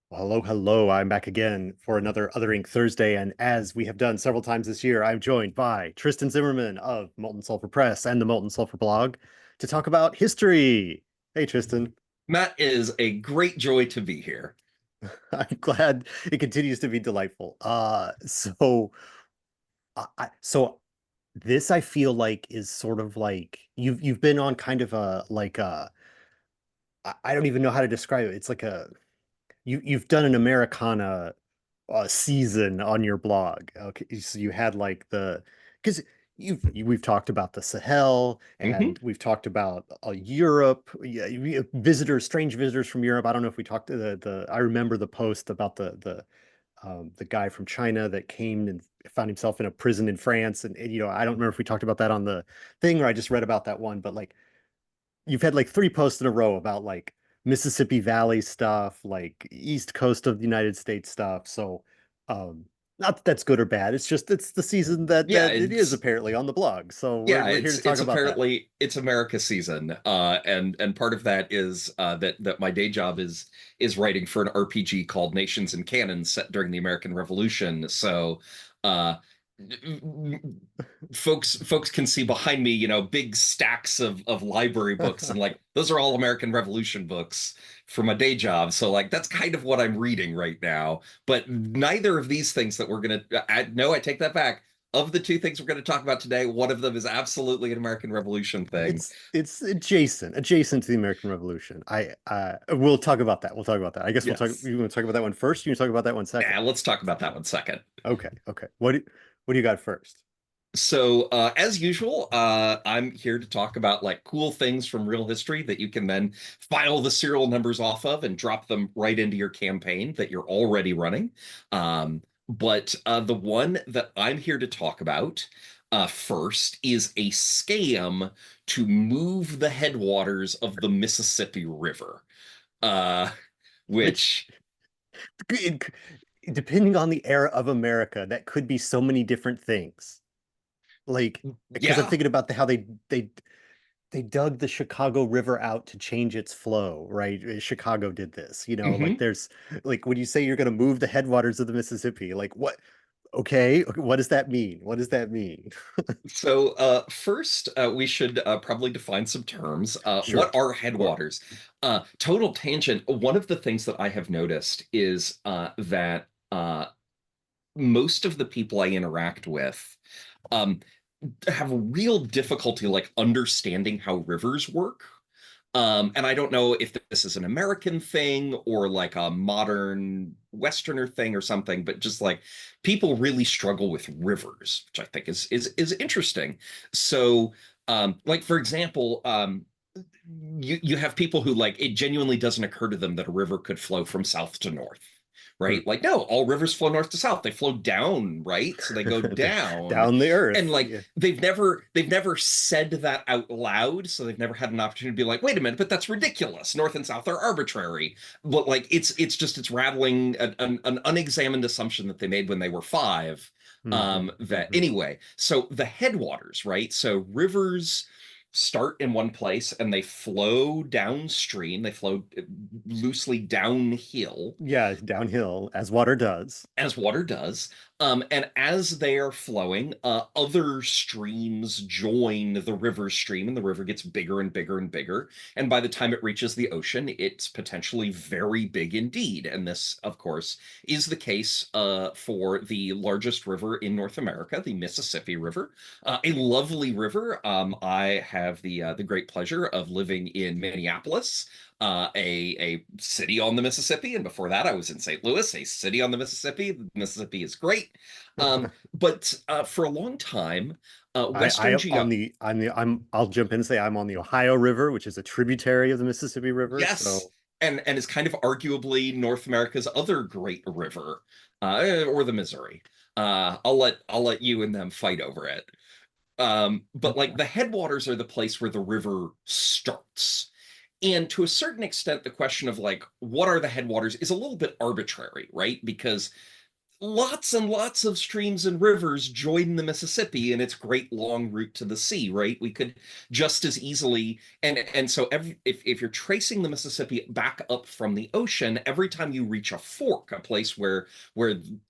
Hello, hello. I'm back again for another Othering Thursday, and as we have done several times this year, I'm joined by Tristan Zimmerman of Molten Sulfur Press and the Molten Sulfur blog to talk about history. Hey, Tristan. Matt, is a great joy to be here. I'm glad it continues to be delightful. So this I feel like is sort of like you've been on kind of a like a I don't even know how to describe it. It's like a you've done an Americana season on your blog. Okay, so you had like the because we've talked about the Sahel hmm and we've talked about Europe. Yeah, visitors, strange visitors from Europe. I don't know if we talked to the. I remember the post about the guy from China that came and found himself in a prison in France, and I don't remember if we talked about that on the thing or I just read about that one, but like you've had like three posts in a row about like Mississippi Valley stuff, like East Coast of the United States stuff. So, um, not that that's good or bad. It's just it's the season that Yeah, it is apparently on the blog. So we're here to talk it's about that. apparently it's America season, and part of that is that my day job is writing for an RPG called Nations and Cannons set during the American Revolution. So, uh, folks can see behind me, big stacks of library books, and like those are all American Revolution books for my day job. So like that's kind of what I'm reading right now. But neither of these things that we're gonna, no, I take that back. Of the two things we're going to talk about today, one of them is absolutely an American Revolution thing. It's adjacent to the American Revolution. I we'll talk about that. We'll talk about that. I guess we'll talk. Yes. You want to talk about that one first? You want to talk about that one second? Yeah, let's talk about that one second. Okay, okay. What do you got first? So, as usual, I'm here to talk about like cool things from real history that you can then file the serial numbers off of and drop them right into your campaign that you're already running. But the one that I'm here to talk about first is a scam to move the headwaters of the Mississippi River, uh, Which which, it, depending on the era of America, that could be so many different things. Like, because I'm yeah. thinking about how they dug the Chicago River out to change its flow, right? Chicago did this, like Mhm. there's like when you say you're going to move the headwaters of the Mississippi, like what? Okay, what does that mean? What does that mean? So, first, we should probably define some terms. Sure, What are sure. headwaters? Total tangent. One of the things that I have noticed is that most of the people I interact with um, have real difficulty like understanding how rivers work. And I don't know if this is an American thing or like a modern Westerner thing or something, but just like people really struggle with rivers, which I think is interesting. So, like for example, you have people who like it genuinely doesn't occur to them that a river could flow from south to north, Hmm. right? Like, no, all rivers flow north to south. They flow down, right? So they go down. Down the And earth. like Yeah. they've never said that out loud, so they've never had an opportunity to be like, wait a minute, but that's ridiculous. North and south are arbitrary. But like it's rattling an unexamined assumption that they made when they were five. Hmm. That Hmm. anyway, so the headwaters, right? So rivers start in one place and they flow downstream. They flow loosely downhill Yeah, downhill as water does. as water does. And as they are flowing, other streams join the river stream, and the river gets bigger and bigger and bigger. And by the time it reaches the ocean, it's potentially very big indeed. And this, of course, is the case for the largest river in North America, the Mississippi River, a lovely river. I have the great pleasure of living in Minneapolis, a city on the Mississippi, and before that, I was in St. Louis, a city on the Mississippi. The Mississippi is great, but for a long time, I Western Geo. I'll jump in and say I'm on the Ohio River, which is a tributary of the Mississippi River. Yes, So and is kind of arguably North America's other great river, or the Missouri. I'll let you and them fight over it. But like the headwaters are the place where the river starts. And to a certain extent, the question of like, what are the headwaters is a little bit arbitrary, right? Because lots and lots of streams and rivers join the Mississippi in its great long route to the sea, right? We could just as easily, and so if you're tracing the Mississippi back up from the ocean, every time you reach a fork, a place where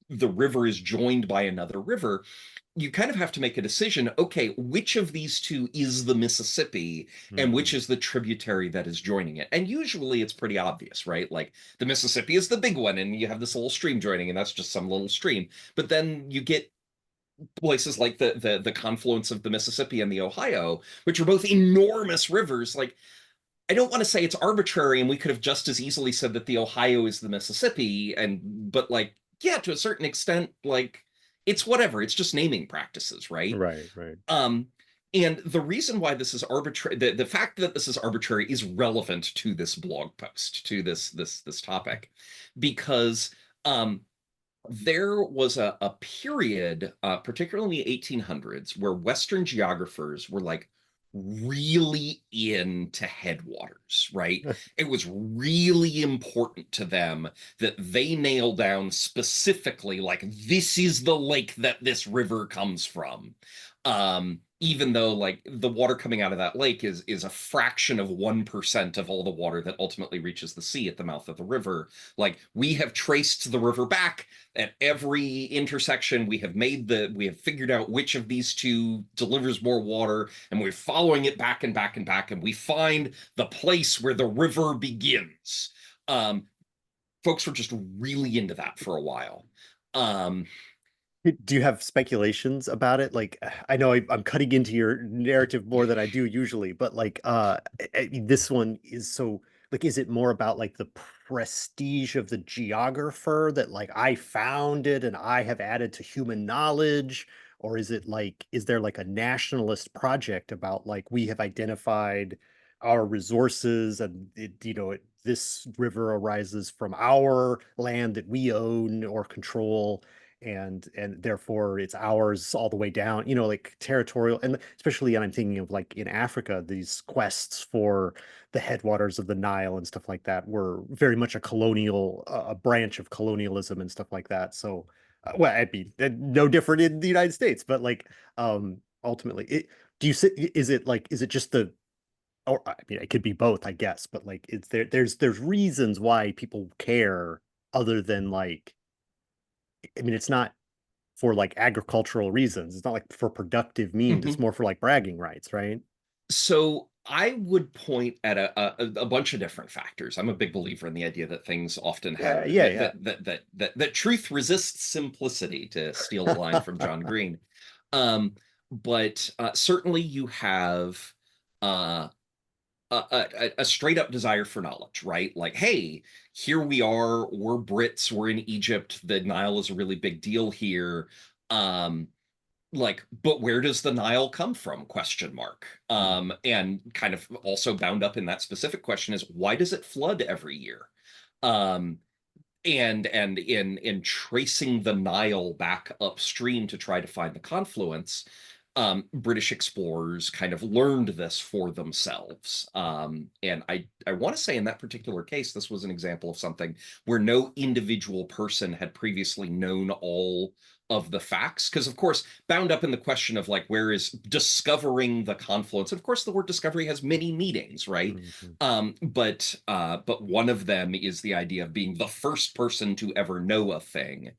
the river is joined by another river, you kind of have to make a decision. Okay, which of these two is the Mississippi and which Mhm. is the tributary that is joining it? And usually it's pretty obvious, right? Like the Mississippi is the big one, and you have this little stream joining, and that's just some little stream. But then you get places like the confluence of the Mississippi and the Ohio, which are both enormous rivers. Like, I don't want to say it's arbitrary, and we could have just as easily said that the Ohio is the Mississippi, and but like, yeah, to a certain extent, like it's whatever. It's just naming practices, right? Right, right. Um, and the reason why this is arbitrary, the fact that this is arbitrary is relevant to this blog post, to this topic, because there was a period, particularly in the 1800s, where Western geographers were like really into headwaters, right? It was really important to them that they nail down specifically, like, this is the lake that this river comes from. Even though like the water coming out of that lake is a fraction of 1% of all the water that ultimately reaches the sea at the mouth of the river. Like, we have traced the river back at every intersection. We have figured out which of these two delivers more water, and we're following it back and back and back, and we find the place where the river begins. um Folks were just really into that for a while. um Do you have speculations about it? Like, I know I'm cutting into your narrative more than I do usually, but like, this one is so like, is it more about like the prestige of the geographer that like I found it and I have added to human knowledge? Or is it like, is there like a nationalist project about like we have identified our resources and this river arises from our land that we own or control, and therefore it's ours all the way down, like territorial. And especially, and I'm thinking of like in Africa, these quests for the headwaters of the Nile and stuff like that were very much a colonial, a branch of colonialism and stuff like that. So well, I'd be no different in the United States, but like ultimately do you see, is it just the, or I mean it could be both, I guess, but like it's there's reasons why people care other than like, I mean, it's not for like agricultural reasons. It's not like for productive means. It's mhm. more for like bragging rights, right? So I would point at a bunch of different factors. I'm a big believer in the idea that things often Yeah, have yeah, yeah. that truth resists simplicity, to steal a line from John Green. Um, but certainly you have uh, a straight up desire for knowledge, right? Like, hey, here we are. We're Brits. We're in Egypt. The Nile is a really big deal here. Um, like, but where does the Nile come from, question mark. Mhm. And kind of also bound up in that specific question is, why does it flood every year? um and in tracing the Nile back upstream to try to find the confluence, British explorers kind of learned this for themselves. And I want to say in that particular case, this was an example of something where no individual person had previously known all of the facts. Because, of course, bound up in the question of like, where is discovering the confluence? Of course, the word discovery has many meanings, right? Mhm. But one of them is the idea of being the first person to ever know a thing.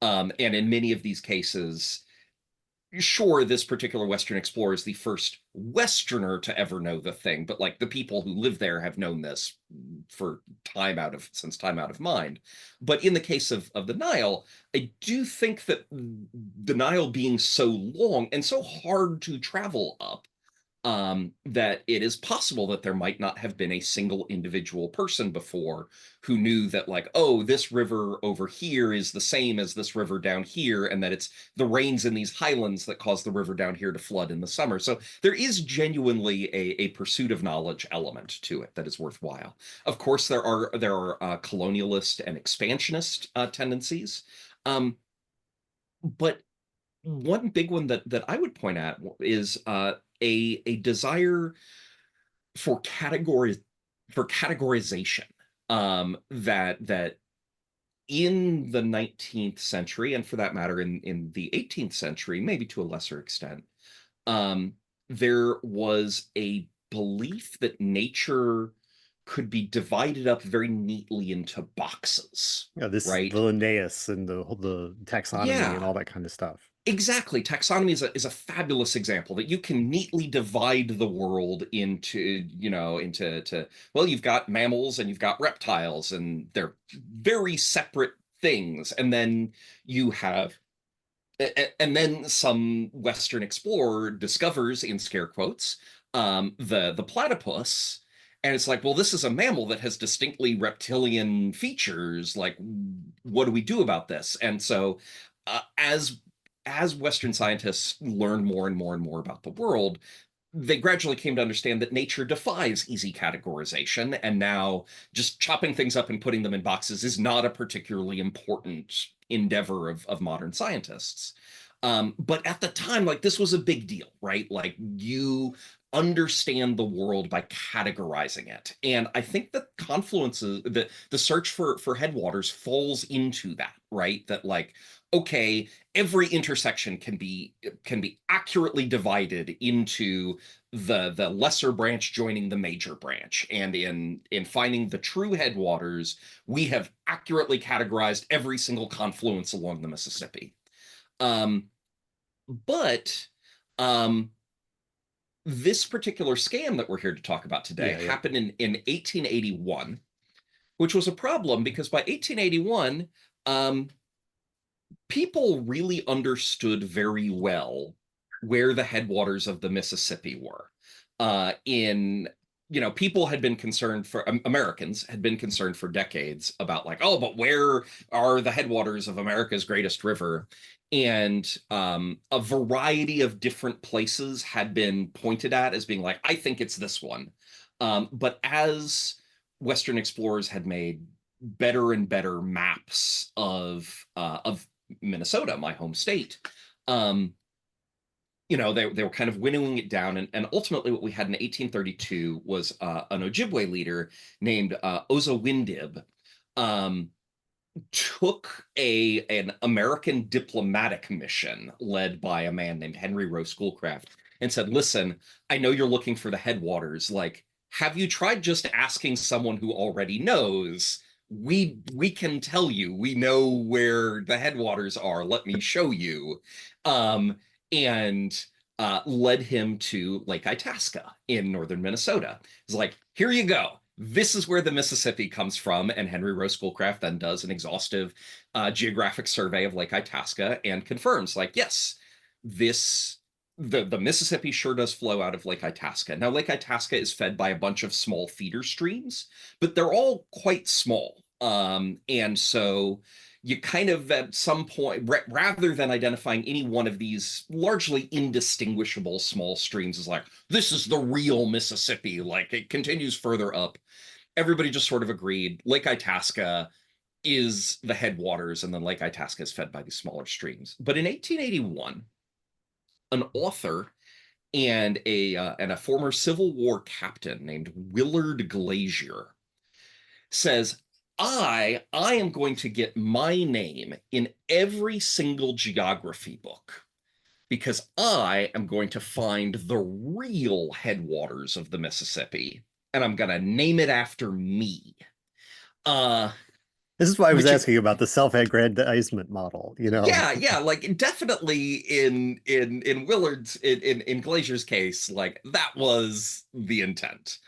And in many of these cases, sure, this particular Western explorer is the first Westerner to ever know the thing, but like the people who live there have known this for since time out of mind. But in the case of the Nile, I do think that the Nile being so long and so hard to travel up, that it is possible that there might not have been a single individual person before who knew that, like, oh, this river over here is the same as this river down here, and that it's the rains in these highlands that cause the river down here to flood in the summer. So there is genuinely a pursuit of knowledge element to it that is worthwhile. Of course, there are colonialist and expansionist tendencies, um, but one big one that I would point at is a desire for categorization, that in the 19th century, and for that matter, in the 18th century, maybe to a lesser extent, um, there was a belief that nature could be divided up very neatly into boxes, Yeah, this right? the Linnaeus and the taxonomy and Yeah, all that kind of stuff. exactly. Taxonomy is a fabulous example that you can neatly divide the world into, well, you've got mammals and you've got reptiles, and they're very separate things. And then you have and then some Western explorer discovers, in scare quotes, the platypus, and it's like, well, this is a mammal that has distinctly reptilian features. Like, what do we do about this? And so, as Western scientists learn more and more and more about the world, they gradually came to understand that nature defies easy categorization, and now just chopping things up and putting them in boxes is not a particularly important endeavor of modern scientists. But at the time, like, this was a big deal, right? Like, you understand the world by categorizing it. And I think that confluences, the search for headwaters falls into that, right? That, like, okay, every intersection can be accurately divided into the lesser branch joining the major branch. And in finding the true headwaters, we have accurately categorized every single confluence along the Mississippi. Um, but um, this particular scam that we're here to talk about today Yeah, yeah. happened in 1881, which was a problem because by 1881, um, people really understood very well where the headwaters of the Mississippi were. People had been concerned for Americans had been concerned for decades about, like, oh, but where are the headwaters of America's greatest river? And a variety of different places had been pointed at as being like, I think it's this one. But as Western explorers had made better and better maps of Minnesota, my home state, um, they were kind of winnowing it down. And ultimately, what we had in 1832 was an Ojibwe leader named Ozo Windib, um, took an American diplomatic mission led by a man named Henry Rowe Schoolcraft and said, listen, I know you're looking for the headwaters. Like, have you tried just asking someone who already knows? We can tell you. We know where the headwaters are. Let me show you. And led him to Lake Itasca in northern Minnesota. It's like, here you go. This is where the Mississippi comes from. And Henry Rowe Schoolcraft then does an exhaustive geographic survey of Lake Itasca and confirms, like, yes, this the Mississippi sure does flow out of Lake Itasca. Now, Lake Itasca is fed by a bunch of small feeder streams, but they're all quite small. And so you kind of, at some point, rather than identifying any one of these largely indistinguishable small streams as like, this is the real Mississippi, like it continues further up, everybody just sort of agreed Lake Itasca is the headwaters, and then Lake Itasca is fed by these smaller streams. But in 1881, an author and a former Civil War captain named Willard Glazier says, I am going to get my name in every single geography book because I am going to find the real headwaters of the Mississippi, and I'm going to name it after me. Uh, This is why I was which asking about the self-aggrandizement model, you know. Yeah, yeah, like definitely in Willard's in Glazier's case, like that was the intent.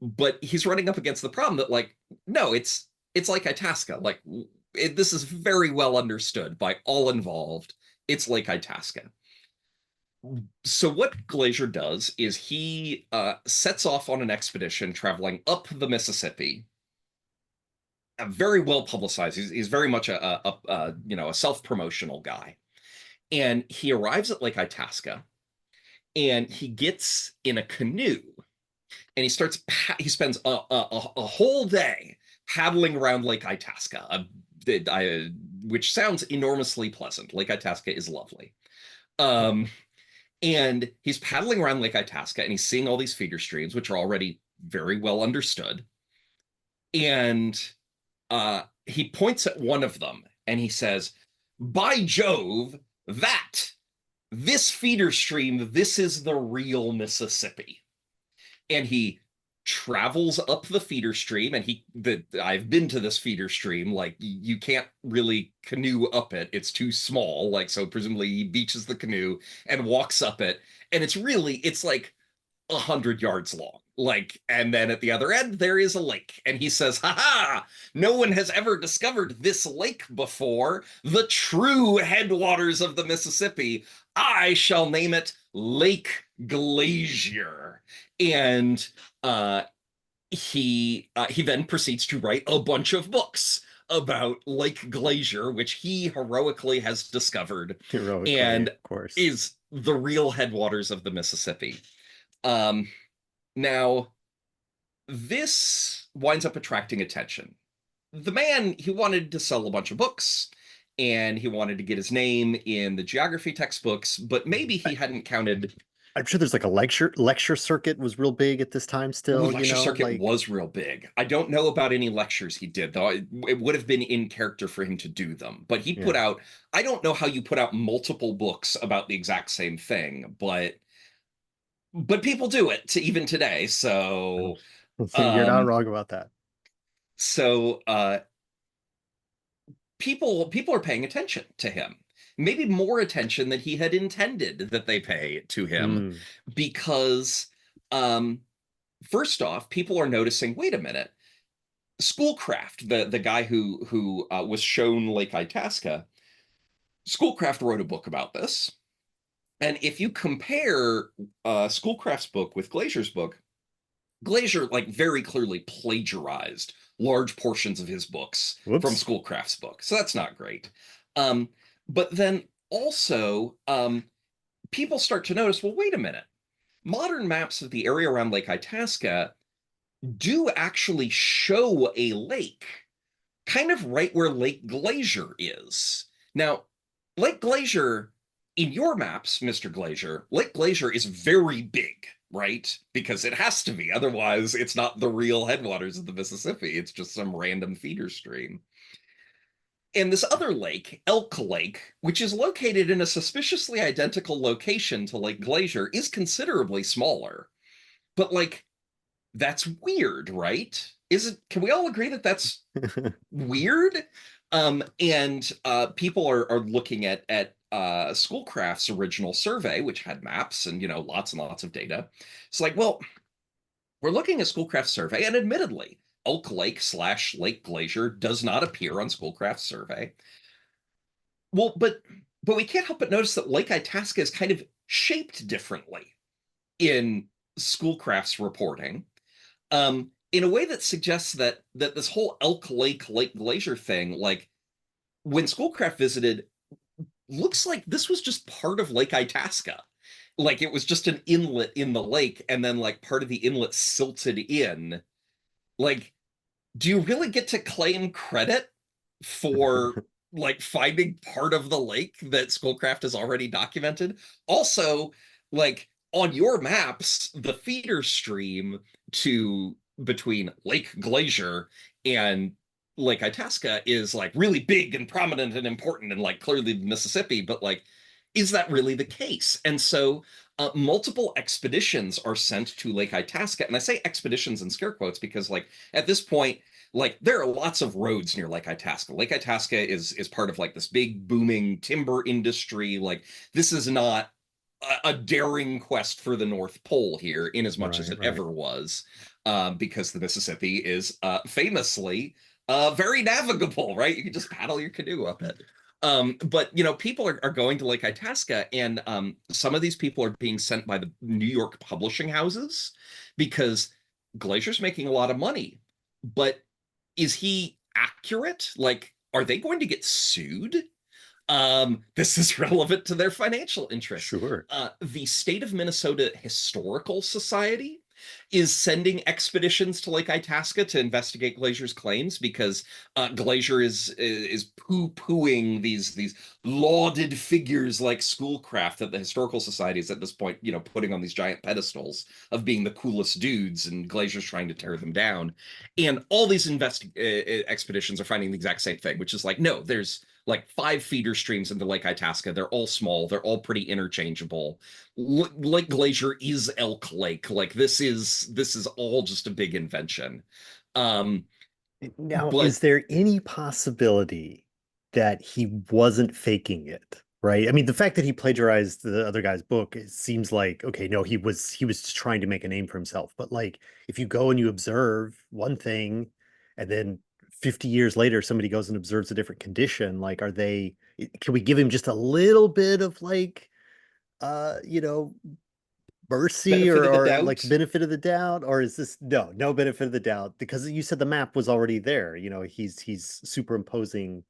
But he's running up against the problem that, like, no, it's like Itasca. Like, this is very well understood by all involved. It's Lake Itasca. So what Glazier does is he sets off on an expedition traveling up the Mississippi, very well publicized. He's very much a self-promotional guy. And he arrives at Lake Itasca and he gets in a canoe and he spends a whole day paddling around Lake Itasca, which sounds enormously pleasant. Lake Itasca is lovely. Um, and he's paddling around Lake Itasca and he's seeing all these feeder streams, which are already very well understood. And he points at one of them and he says, "By Jove, that this feeder stream, this is the real Mississippi." And he travels up the feeder stream, and I've been to this feeder stream, like you can't really canoe up it, it's too small, like, so presumably he beaches the canoe and walks up it, and it's like 100 yards long, like, and then at the other end there is a lake, and he says, "Ha ha, no one has ever discovered this lake before, the true headwaters of the Mississippi. I shall name it Lake Glacier." And he then proceeds to write a bunch of books about Lake Glacier, which he heroically has discovered Heroically, and of course. is the real headwaters of the Mississippi. Um, Now, this winds up attracting attention. The man, he wanted to sell a bunch of books, and he wanted to get his name in the geography textbooks, but maybe he hadn't counted. I'm sure there's like a lecture circuit was real big at this time Ooh, still, lecture circuit like was real big. I don't know about any lectures he did, though. It would have been in character for him to do them. But he put yeah. out, I don't know how you put out multiple books about the exact same thing, but people do it to even today. Well, So you're not um wrong about that. so people are paying attention to him, maybe more attention than he had intended that they pay to him, Mm. because um first off, people are noticing, wait a minute, Schoolcraft, the guy who was shown Lake Itasca, Schoolcraft wrote a book about this. And if you compare Schoolcraft's book with Glacier's book, Glacier like very clearly plagiarized large portions of his books from Whoops. Schoolcraft's book. So that's not great. Um, but then also, people start to notice, well, wait a minute. Modern maps of the area around Lake Itasca do actually show a lake kind of right where Lake Glacier is. Now, Lake Glacier, in your maps, Mr. Glacier, Lake Glacier is very big, right? Because it has to be. Otherwise, it's not the real headwaters of the Mississippi. It's just some random feeder stream. And this other lake, Elk Lake, which is located in a suspiciously identical location to Lake Glacier, is considerably smaller. But like, that's weird, right? Is it? Can we all agree that that's weird? And people are looking at Schoolcraft's original survey, which had maps and lots and lots of data. It's like, well, we're looking at Schoolcraft's survey, and admittedly, Elk Lake slash Lake Glacier does not appear on Schoolcraft's survey. Well, but we can't help but notice that Lake Itasca is kind of shaped differently in Schoolcraft's reporting, in a way that suggests that this whole Elk Lake Glacier thing, like when Schoolcraft visited, looks like this was just part of Lake Itasca. Like it was just an inlet in the lake, and then like part of the inlet silted in. Like, do you really get to claim credit for like finding part of the lake that Schoolcraft has already documented? Also, like on your maps, the feeder stream to between Lake Glacier and Lake Itasca is like really big and prominent and important and like clearly the Mississippi, but like, is that really the case? And so multiple expeditions are sent to Lake Itasca. And I say expeditions in scare quotes because like at this point, like there are lots of roads near Lake Itasca. Lake Itasca is part of like this big booming timber industry. Like this is not a daring quest for the North Pole here, in as much as Right, it right. ever was, because the Mississippi is famously very navigable, right? You can just paddle your canoe up it. But people are going to Lake Itasca, and some of these people are being sent by the New York publishing houses because Glacier's making a lot of money. But is he accurate? Like, are they going to get sued? This is relevant to their financial interests. Sure. The State of Minnesota Historical Society is sending expeditions to Lake Itasca to investigate Glacier's claims, because Glacier is poo-pooing these lauded figures like Schoolcraft that the historical society is at this point, putting on these giant pedestals of being the coolest dudes, and Glacier's trying to tear them down. And all these expeditions are finding the exact same thing, which is like, no, there's like 5 feeder streams into Lake Itasca. They're all small. They're all pretty interchangeable. Lake Glacier is Elk Lake. Like this is all just a big invention. Um, Now, is but there any possibility that he wasn't faking it? Right. I mean, the fact that he plagiarized the other guy's book, it seems like, okay, no, he was just trying to make a name for himself. But like if you go and you observe one thing and then 50 years later somebody goes and observes a different condition, like can we give him just a little bit of like you know, mercy benefit of the or like doubt, benefit of the doubt, or is this no benefit of the doubt because you said the map was already there, he's superimposing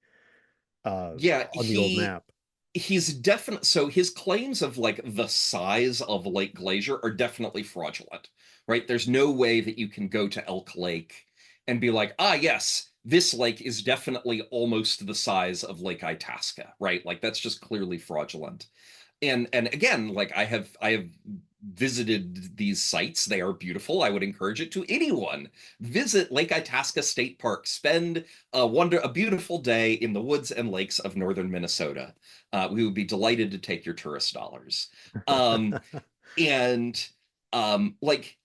uh yeah, on the old he map. he's definitely, so his claims of like the size of Lake Glacier are definitely fraudulent, right? There's no way that you can go to Elk Lake and be like, ah, yes, this lake is definitely almost the size of Lake Itasca, right? Like that's just clearly fraudulent. And again, like I have visited these sites. They are beautiful. I would encourage it to anyone. Visit Lake Itasca State Park. Spend a beautiful day in the woods and lakes of northern Minnesota. We would be delighted to take your tourist dollars. Um, and like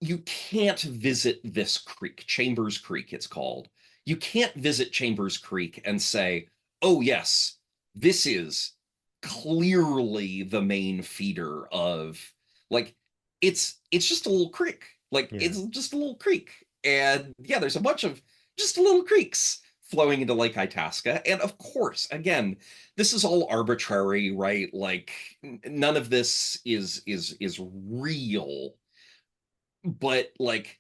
you can't visit this creek, Chambers Creek, it's called. You can't visit Chambers Creek and say, oh, yes, this is clearly the main feeder of like it's just a little creek. Like Yeah. it's just a little creek. And yeah, there's a bunch of just little creeks flowing into Lake Itasca. And of course, again, this is all arbitrary, right? Like none of this is real, but like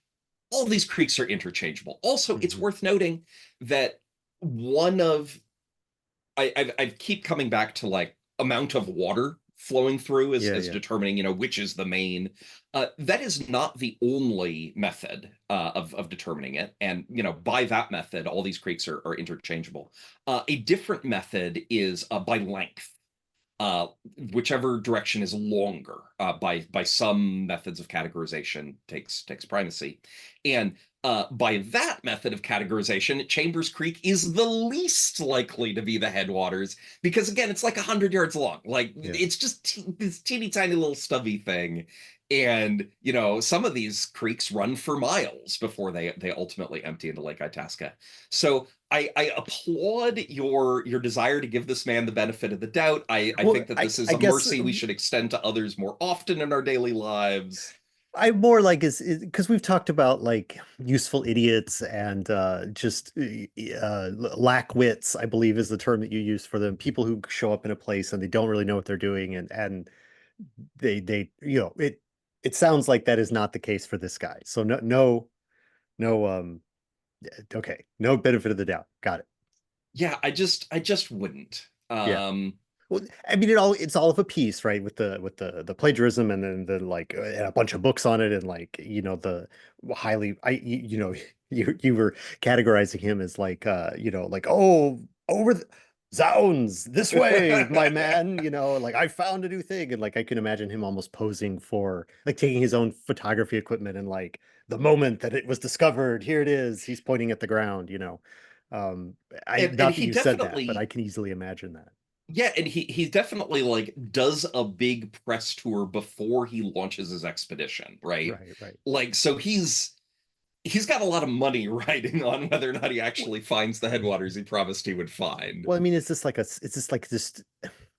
all these creeks are interchangeable. Also, it's Hmm. worth noting that one of I keep coming back to like amount of water flowing through as Yeah, as yeah. determining which is the main. That is not the only method of determining it, and by that method, all these creeks are interchangeable. A different method is by length, uh, whichever direction is longer, by some methods of categorization takes primacy, and by that method of categorization, Chambers Creek is the least likely to be the headwaters because again, it's like 100 yards long. Like Yeah. it's just this teeny tiny little stubby thing, and some of these creeks run for miles before they ultimately empty into Lake Itasca. So I applaud your desire to give this man the benefit of the doubt. I Well, think that I this is I a guess mercy we should extend to others more often in our daily lives. I more like is because we've talked about like useful idiots and just lack wits, I believe is the term that you use for them. People who show up in a place and they don't really know what they're doing, and they it sounds like that is not the case for this guy. So no okay, no benefit of the doubt. Got it. Yeah, I just wouldn't. Yeah. Well, I mean, it's all of a piece, right? With the plagiarism and then the like and a bunch of books on it and like the highly you were categorizing him as like like oh over the zounds this way my man, like I found a new thing, and like I can imagine him almost posing for like taking his own photography equipment and like the moment that it was discovered, here it is, he's pointing at the ground. um I And not that he you said that, but I definitely, can easily imagine that. yeah, and he definitely like does a big press tour before he launches his expedition, right? Right, right. Like so he's got a lot of money riding on whether or not he Well, actually finds the headwaters he promised he would find. I mean, is this like this?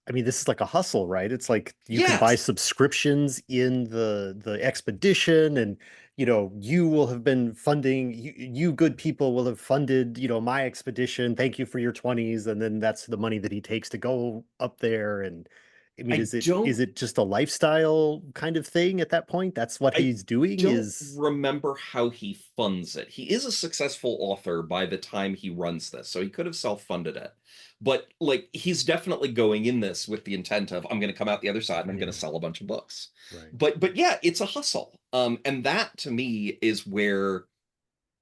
I mean, this is like a hustle, right? It's like you can buy Yes. subscriptions in the expedition, and you will have been funding you good people will have funded my expedition. Thank you for your 20s, and then that's the money that he takes to go up there, and I mean, I is don't it just a lifestyle kind of thing at that point? That's what I he's doing don't is remember how he funds it. He is a successful author by the time he runs this, so he could have self-funded it. But like he's definitely going in this with the intent of I'm going to come out the other side and I'm going to yeah, sell a bunch of books. right. But yeah, it's a hustle. And that to me is where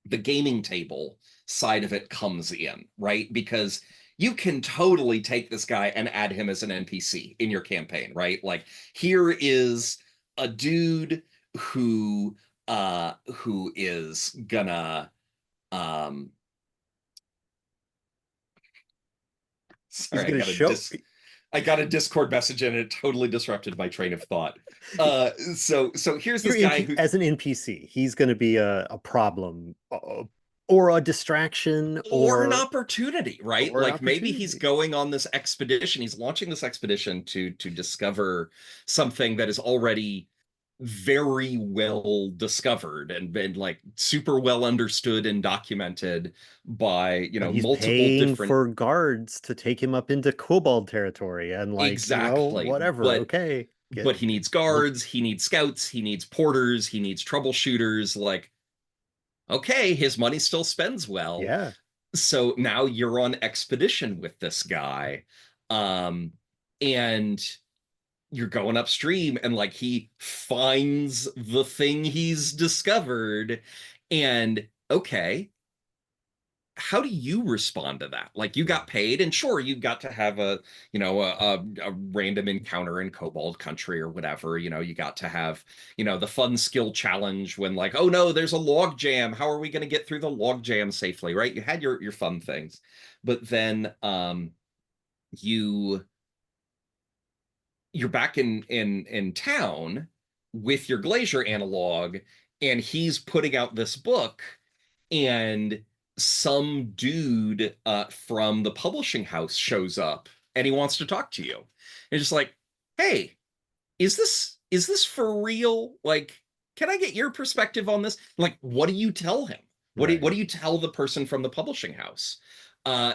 the gaming table side of it comes in, right? Because you can totally take this guy and add him as an NPC in your campaign, right? Like here is a dude who is gonna um He's sorry, gonna show I got a Discord message and it totally disrupted my train of thought. So here's you're this guy NP who as an NPC. He's gonna be a problem or a distraction or an opportunity, right? or an Like maybe he's opportunity. going on this expedition, he's launching this expedition to discover something that is already very well discovered and been like super well understood and documented by, But he's multiple paying different for guards to take him up into kobold territory and like, exactly. whatever. But Okay. Get but he needs look. guards, he needs scouts, he needs porters, he needs troubleshooters. Like, okay, his money still spends well. Yeah. So now you're on expedition with this guy. Um, and you're going upstream and like he finds the thing he's discovered. And okay, how do you respond to that? Like you Yeah. got paid, and sure, you got to have a random encounter in Cobalt Country or whatever. You got to have the fun skill challenge when like, oh no, there's a log jam. How are we going to get through the log jam safely? Right? You had your fun things, but then you you're back in town with your Glacier analog, and he's putting out this book, and some dude from the publishing house shows up, and he wants to talk to you. And just like, hey, is this for real? Like, can I get your perspective on this? Like, what do you tell him? What Right. do you tell the person from the publishing house?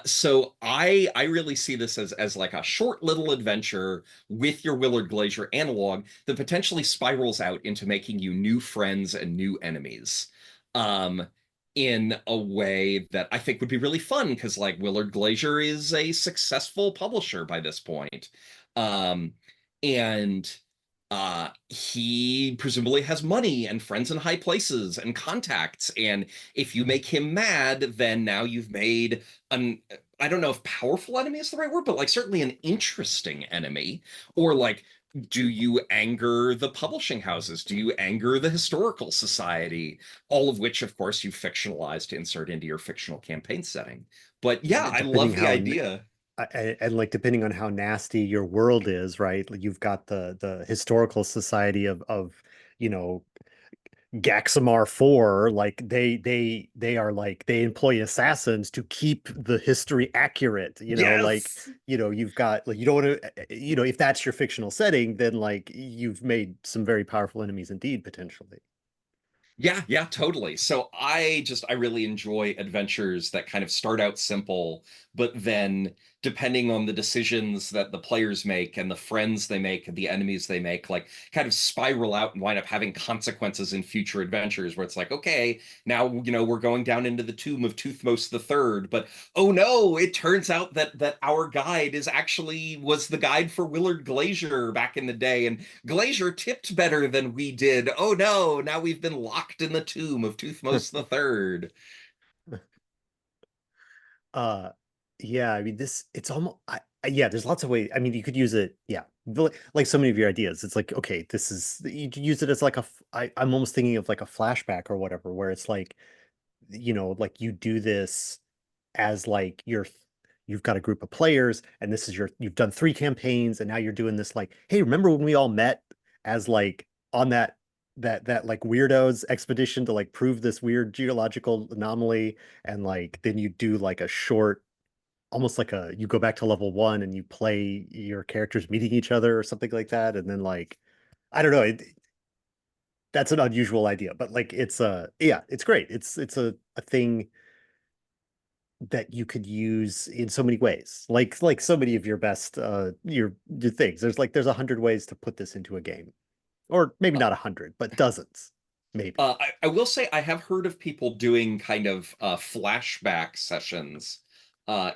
So I really see this as like a short little adventure with your Willard Glazier analog that potentially spirals out into making you new friends and new enemies. Um, in a way that I think would be really fun because like Willard Glazier is a successful publisher by this point. Um, and he presumably has money and friends in high places and contacts. And if you make him mad, then now you've made an, I don't know if powerful enemy is the right word, but like certainly an interesting enemy. Or like, do you anger the publishing houses? Do you anger the historical society? All of which, of course, you fictionalize to insert into your fictional campaign setting. But yeah, I Depending love the how idea. and like depending on how nasty your world is, right? Like you've got the historical society of you know Gaxamar 4, like they are like they employ assassins to keep the history accurate, like Yes. you've got like you don't want to if that's your fictional setting, then like you've made some very powerful enemies indeed potentially. Yeah, yeah, totally. So I really enjoy adventures that kind of start out simple, but then depending on the decisions that the players make and the friends they make and the enemies they make, like kind of spiral out and wind up having consequences in future adventures where it's like, okay, now we're going down into the tomb of Toothmose the Third, but oh no, it turns out that our guide is actually was the guide for Willard Glazier back in the day, and Glacier tipped better than we did. Oh no, now we've been locked in the tomb of Toothmose the Third. Uh, yeah, I mean, it's almost, yeah, there's lots of ways. I mean, you could use it, yeah, like so many of your ideas. It's like, okay, you could use it as like I'm almost thinking of like a flashback or whatever, where it's like, like you do this as like you've got a group of players and this is you've done 3 campaigns and now you're doing this like, hey, remember when we all met as like on that like weirdos expedition to like prove this weird geological anomaly, and like then you do like a short, almost like you go back to level 1 and you play your characters meeting each other or something like that, and then like I don't know, that's an unusual idea, but like it's yeah, it's great. It's a thing that you could use in so many ways. Like so many of your best your things. There's 100 ways to put this into a game. Or maybe Uh, not 100, but dozens, maybe. I will say I have heard of people doing kind of flashback sessions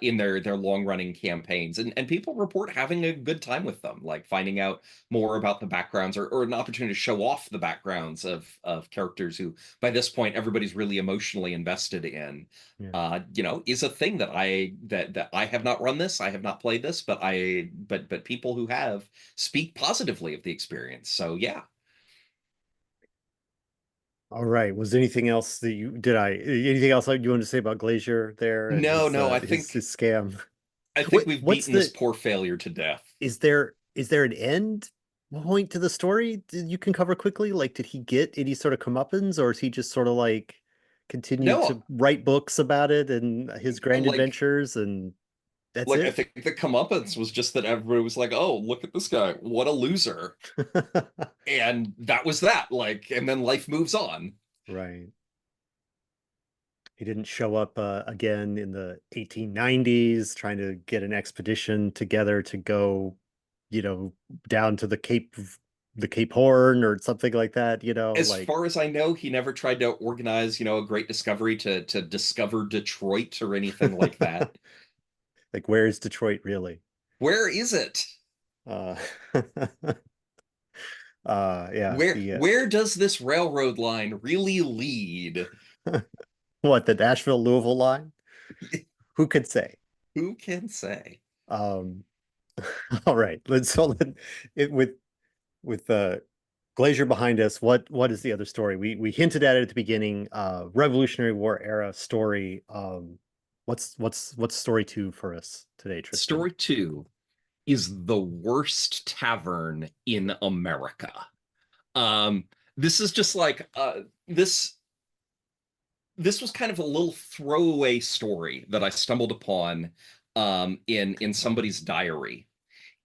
in their long running campaigns, and people report having a good time with them, like finding out more about the backgrounds or an opportunity to show off the backgrounds of characters who by this point everybody's really emotionally invested in. Yeah. Is a thing that I have not run this, I have not played this, but people who have speak positively of the experience. So yeah. All right. Was there anything else that you did I anything else you wanted to say about Glacier there and No, no, his scam? I think What we've what's beaten this the poor failure to death. is there an end point to the story that you can cover quickly? Like, did he get any sort of comeuppance, or is he just sort of like continued No, to write books about it and his grand like adventures and that's like I it? think the comeuppance was just that everybody was like, "Oh, look at this guy. What a loser." And that was that. Like, and then life moves on. Right. He didn't show up again in the 1890s trying to get an expedition together to go, you know, down to the Cape Horn or something like that, As like far as I know, he never tried to organize, a great discovery to discover Detroit or anything like that. like where is Detroit really? Where is it? Uh yeah, Where the where does this railroad line really lead? what, the Nashville Louisville line? Who could say? Who can say? Um all right, it with Glacier behind us, what is the other story? We hinted at it at the beginning. Revolutionary War era story. What's story two for us today, Tristan? Story 2 is the worst tavern in America. Um, this is just like this was kind of a little throwaway story that I stumbled upon in somebody's diary.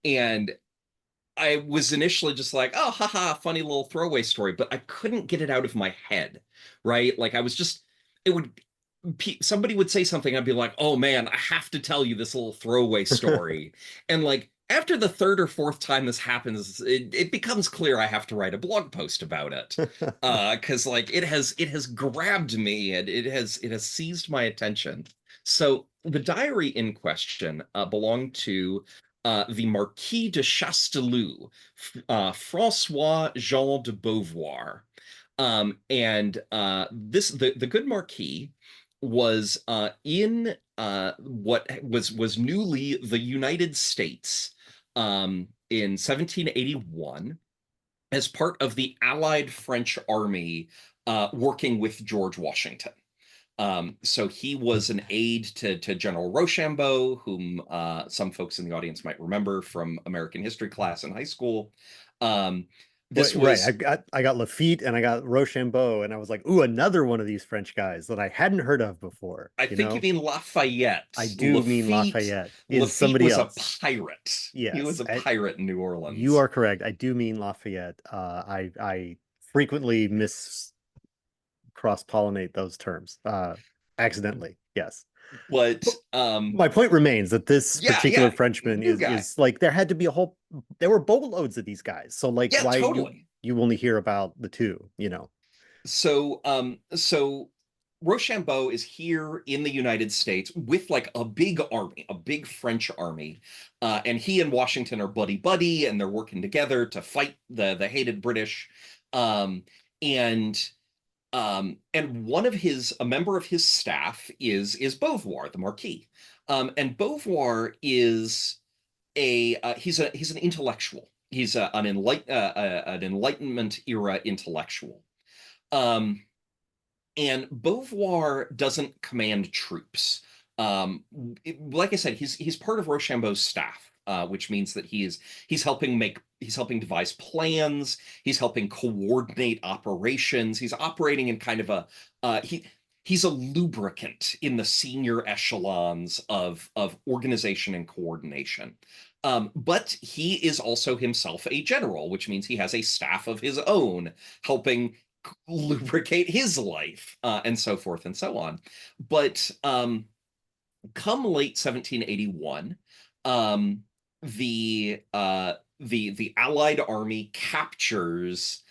And I was initially just like, oh, haha, funny little throwaway story, but I couldn't get it out of my head, right? Like I was just, it would, somebody would say something, I'd be like, oh man, I have to tell you this little throwaway story. And like after the third or fourth time this happens, it becomes clear I have to write a blog post about it. Because like it has grabbed me and it has seized my attention. So the diary in question belonged to the Marquis de Chastellux, Francois Jean de Beauvoir. And this the good Marquis was in what was newly the United States in 1781 as part of the Allied French army working with George Washington. So he was an aide to General Rochambeau, whom some folks in the audience might remember from American history class in high school. Um, this Wait, right. was, I got Lafitte and I got Rochambeau, and I was like, ooh, another one of these French guys that I hadn't heard of before, I think you mean I Lafayette. do mean Lafayette is Lafitte somebody was a else. pirate. He was Yes, a pirate in New you Orleans. are correct. I do mean Lafayette. I frequently cross pollinate those terms accidentally. Yes. But My point remains that this yeah, particular yeah, Frenchman new is guy. is like there had to be there were boatloads of these guys. So like Yeah, why totally. you only hear about the two? So Rochambeau is here in the United States with like a big army, a big French army, and he and Washington are buddy buddy, and they're working together to fight the hated British. Um, and and a member of his staff is Beauvoir, the Marquis, and Beauvoir is he's an intellectual. He's an Enlightenment era intellectual. Um, and Beauvoir doesn't command troops. Like I said, he's part of Rochambeau's staff, which means that he's helping devise plans. He's helping coordinate operations. He's operating in kind of he's a lubricant in the senior echelons of organization and coordination. But he is also himself a general, which means he has a staff of his own helping lubricate his life, and so forth and so on. But come late 1781, um, the Allied army captures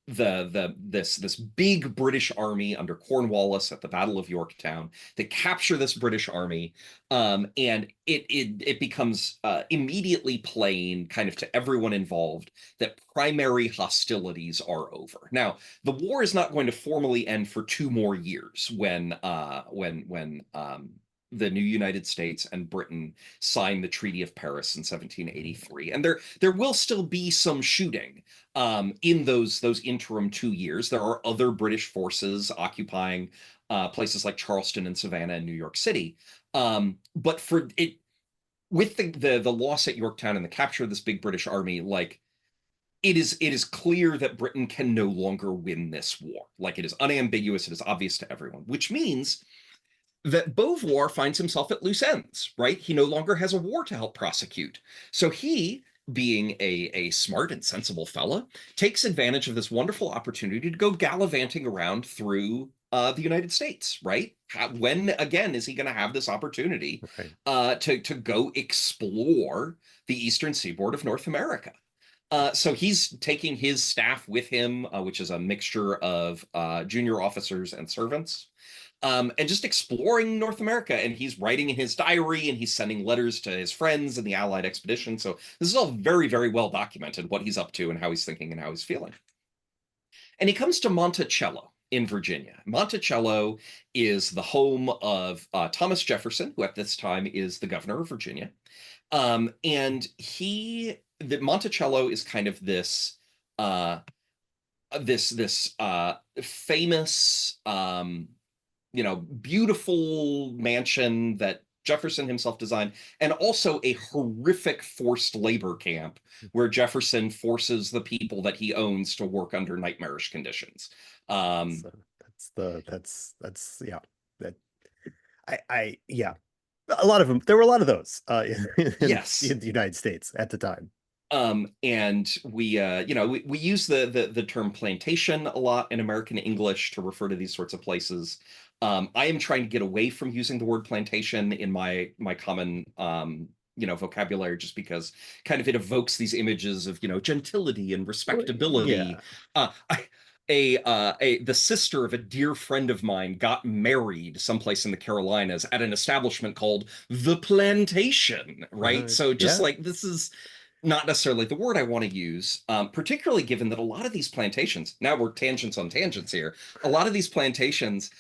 this big British army under Cornwallis at the Battle of Yorktown. They capture this British army, and it becomes immediately plain, kind of to everyone involved, that primary hostilities are over. Now, the war is not going to formally end for 2 more years when the new United States and Britain signed the Treaty of Paris in 1783, and there will still be some shooting in those interim 2 years. There are other British forces occupying places like Charleston and Savannah and New York City, but for it with the loss at Yorktown and the capture of this big British army, like it is clear that Britain can no longer win this war. Like it is unambiguous, it is obvious to everyone, which means that Beauvoir finds himself at loose ends, right? He no longer has a war to help prosecute. So he, being a smart and sensible fella, takes advantage of this wonderful opportunity to go gallivanting around through the United States, right? When again is he going to have this opportunity Right. to go explore the eastern seaboard of North America? So he's taking his staff with him, which is a mixture of junior officers and servants, and just exploring North America. And he's writing in his diary and he's sending letters to his friends in the Allied expedition. So this is all very, very well documented, what he's up to and how he's thinking and how he's feeling. And he comes to Monticello in Virginia. Monticello is the home of Thomas Jefferson, who at this time is the governor of Virginia. And the Monticello is kind of this famous beautiful mansion that Jefferson himself designed, and also a horrific forced labor camp where Jefferson forces the people that he owns to work under nightmarish conditions. So that's yeah. That yeah. A lot of them. There were a lot of those Yes. in the United States at the time. And we use the term plantation a lot in American English to refer to these sorts of places. I am trying to get away from using the word plantation in my common vocabulary, just because kind of it evokes these images of gentility and respectability. Yeah. The sister of a dear friend of mine got married someplace in the Carolinas at an establishment called the Plantation, right? So just Yeah. like this is not necessarily the word I want to use, particularly given that a lot of these plantations, now we're tangents on tangents here, a lot of these plantations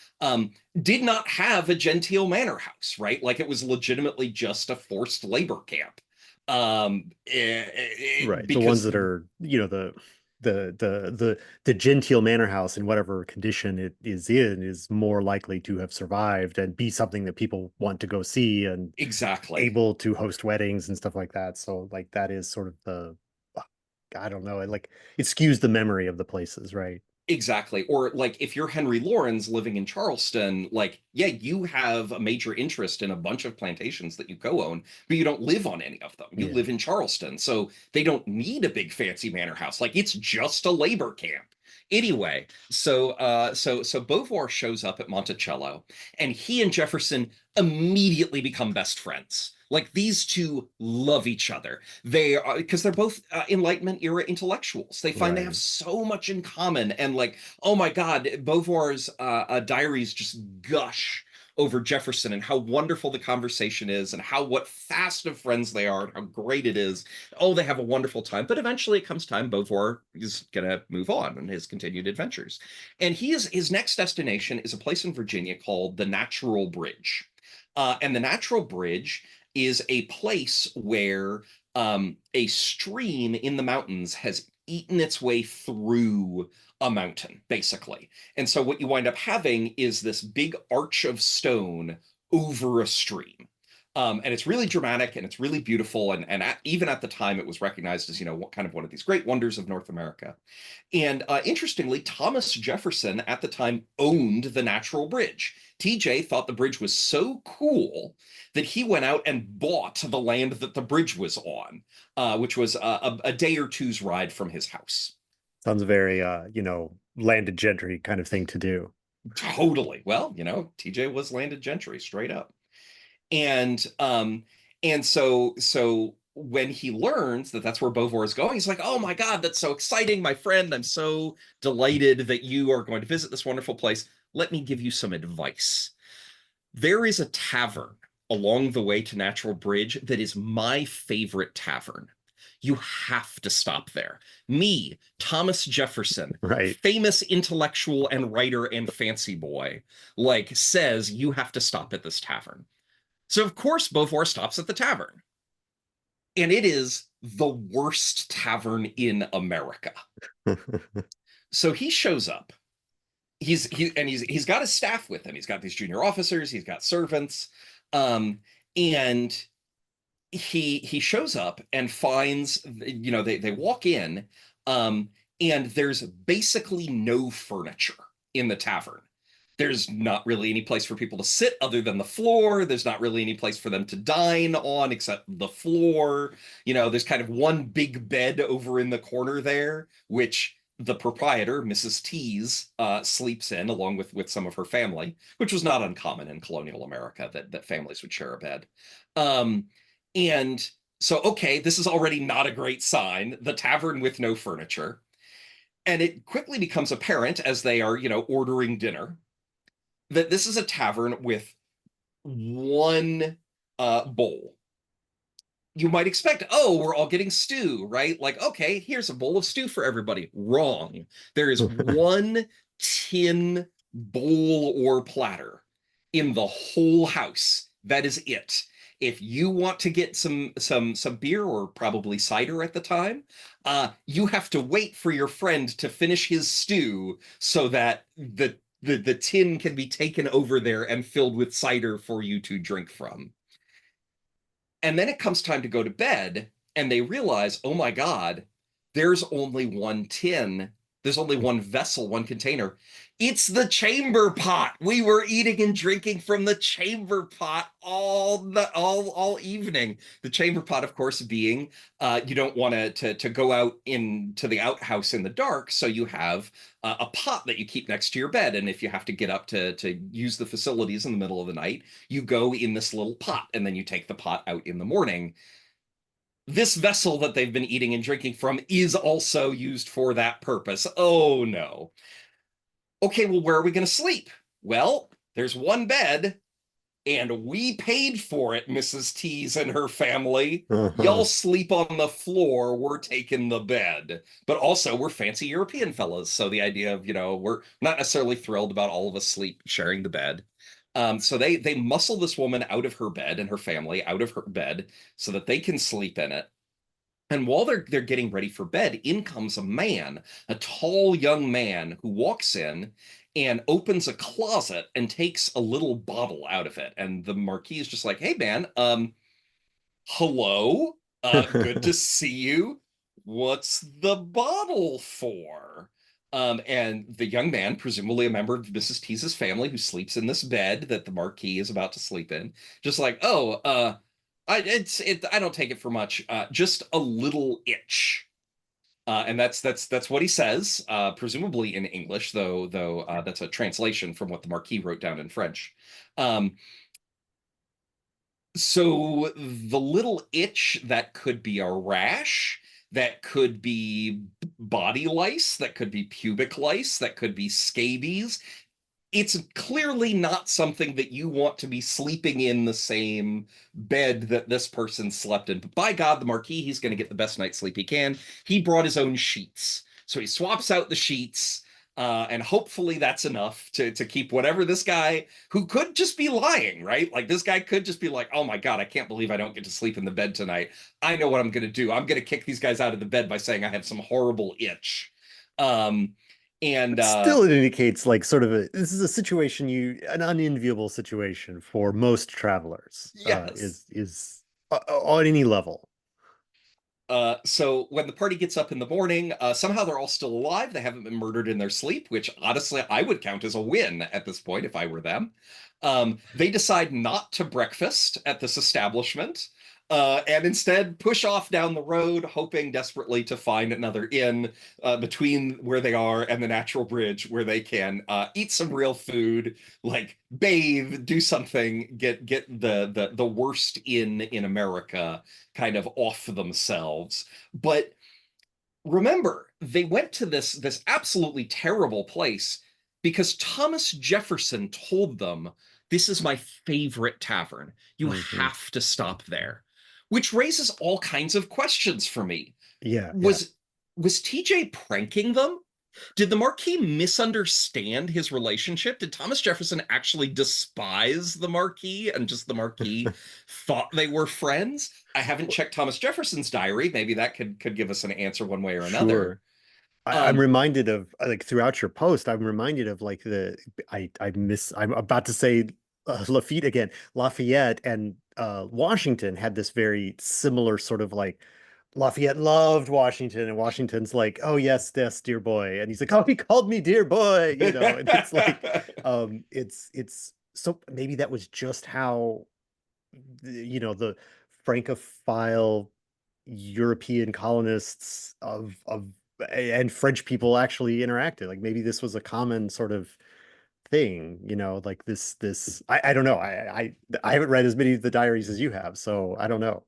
did not have a genteel manor house, right? Like it was legitimately just a forced labor camp. Right. The ones Because that are, the genteel manor house in whatever condition it is in is more likely to have survived and be something that people want to go see and exactly. able to host weddings and stuff like that. So like that is sort of I don't know, it skews the memory of the places, right? Exactly. Or like if you're Henry Lawrence living in Charleston, like, yeah, you have a major interest in a bunch of plantations that you co-own, but you don't live on any of them. You Yeah. live in Charleston. So they don't need a big fancy manor house. Like it's just a labor camp. Anyway, so Beauvoir shows up at Monticello and he and Jefferson immediately become best friends. Like these two love each other. They are because they're both Enlightenment era intellectuals. They find they have Right. so much in common, and like, oh my God, Beauvoir's diaries just gush over Jefferson and how wonderful the conversation is, and how what fast of friends they are, and how great it is. Oh, they have a wonderful time. But eventually, it comes time Beauvoir is gonna move on in his continued adventures, and his next destination is a place in Virginia called the Natural Bridge. And the Natural Bridge is a place where a stream in the mountains has eaten its way through a mountain, basically. And so what you wind up having is this big arch of stone over a stream. And it's really dramatic and it's really beautiful. And even at the time, it was recognized as, kind of one of these great wonders of North America. And interestingly, Thomas Jefferson at the time owned the Natural Bridge. TJ thought the bridge was so cool that he went out and bought the land that the bridge was on, which was a day or two's ride from his house. Sounds very landed gentry kind of thing to do. Totally. Well, TJ was landed gentry straight up. And so when he learns that that's where Beauvoir is going, he's like, "Oh my God, that's so exciting, my friend! I'm so delighted that you are going to visit this wonderful place. Let me give you some advice. There is a tavern along the way to Natural Bridge that is my favorite tavern. You have to stop there. Me, Thomas Jefferson, Right. famous intellectual and writer and fancy boy, like says you have to stop at this tavern." So of course Beauvoir stops at the tavern. And it is the worst tavern in America. So he shows up. He's got his staff with him. He's got these junior officers, he's got servants. And he shows up and finds, they walk in, and there's basically no furniture in the tavern. There's not really any place for people to sit other than the floor. There's not really any place for them to dine on except the floor. There's kind of one big bed over in the corner there, which the proprietor, Mrs. Tease, sleeps in along with some of her family, which was not uncommon in colonial America that families would share a bed. Um, and so, okay, this is already not a great sign. The tavern with no furniture. And it quickly becomes apparent as they are, ordering dinner, that this is a tavern with one bowl. You might expect, oh, we're all getting stew, right? Like, okay, here's a bowl of stew for everybody. Wrong. There is one tin bowl or platter in the whole house. That is it. If you want to get some beer or probably cider at the time, you have to wait for your friend to finish his stew so that the tin can be taken over there and filled with cider for you to drink from. And then it comes time to go to bed, and they realize, oh my God, there's only one tin. There's only one vessel, one container. It's the chamber pot. We were eating and drinking from the chamber pot all evening. The chamber pot, of course, being you don't want to go out into the outhouse in the dark, so you have a pot that you keep next to your bed. And if you have to get up to use the facilities in the middle of the night, you go in this little pot, and then you take the pot out in the morning. This vessel that they've been eating and drinking from is also used for that purpose. Oh no. Okay, well, where are we going to sleep? Well, there's one bed, and we paid for it, Mrs. Tease and her family. Y'all Uh-huh. sleep on the floor. We're taking the bed. But also, we're fancy European fellas. So the idea of, we're not necessarily thrilled about all of us sleep sharing the bed. So they muscle this woman out of her bed and her family out of her bed so that they can sleep in it. And while they're getting ready for bed, in comes a man, a tall young man who walks in and opens a closet and takes a little bottle out of it. And the Marquis is just like, "Hey man, hello, good to see you. What's the bottle for?" And the young man, presumably a member of Mrs. Tease's family who sleeps in this bed that the Marquis is about to sleep in, just like, "Oh, I don't take it for much. Just a little itch." And that's what he says, presumably in English, though that's a translation from what the Marquis wrote down in French. Um, so the little itch, that could be a rash, that could be body lice, that could be pubic lice, that could be scabies. It's clearly not something that you want to be sleeping in the same bed that this person slept in. But by God, the Marquis, he's going to get the best night's sleep he can. He brought his own sheets. So he swaps out the sheets, and hopefully that's enough to keep whatever this guy, who could just be lying, right? Like this guy could just be like, "Oh my God, I can't believe I don't get to sleep in the bed tonight. I know what I'm going to do. I'm going to kick these guys out of the bed by saying I have some horrible itch." Um, and But still, it indicates like sort of this is a situation an unenviable situation for most travelers, Yes. is on any level. So when the party gets up in the morning, somehow they're all still alive. They haven't been murdered in their sleep, which honestly I would count as a win at this point if I were them. They decide not to breakfast at this establishment, and instead push off down the road, hoping desperately to find another inn between where they are and the natural bridge where they can eat some real food, like bathe, do something, get the worst inn in America kind of off themselves. But remember, they went to this absolutely terrible place because Thomas Jefferson told them, "This is my favorite tavern. You Hmm. have to stop there." Which raises all kinds of questions for me. Yeah, yeah. Was TJ pranking them? Did the Marquis misunderstand his relationship? Did Thomas Jefferson actually despise the Marquis and just the Marquis thought they were friends? I haven't checked Thomas Jefferson's diary. Maybe that could give us an answer one way or another. Sure. I'm Um, reminded of like throughout your post, I'm reminded of like I'm about to say Lafitte again. Lafayette and Washington had this very similar sort of like Lafayette loved Washington, and Washington's like, oh yes, yes, dear boy. And he's like, oh, he called me dear boy, and it's like it's so maybe that was just how the Francophile European colonists of and French people actually interacted. Like maybe this was a common sort of thing, like this I don't know. I haven't read as many of the diaries as you have, so I don't know.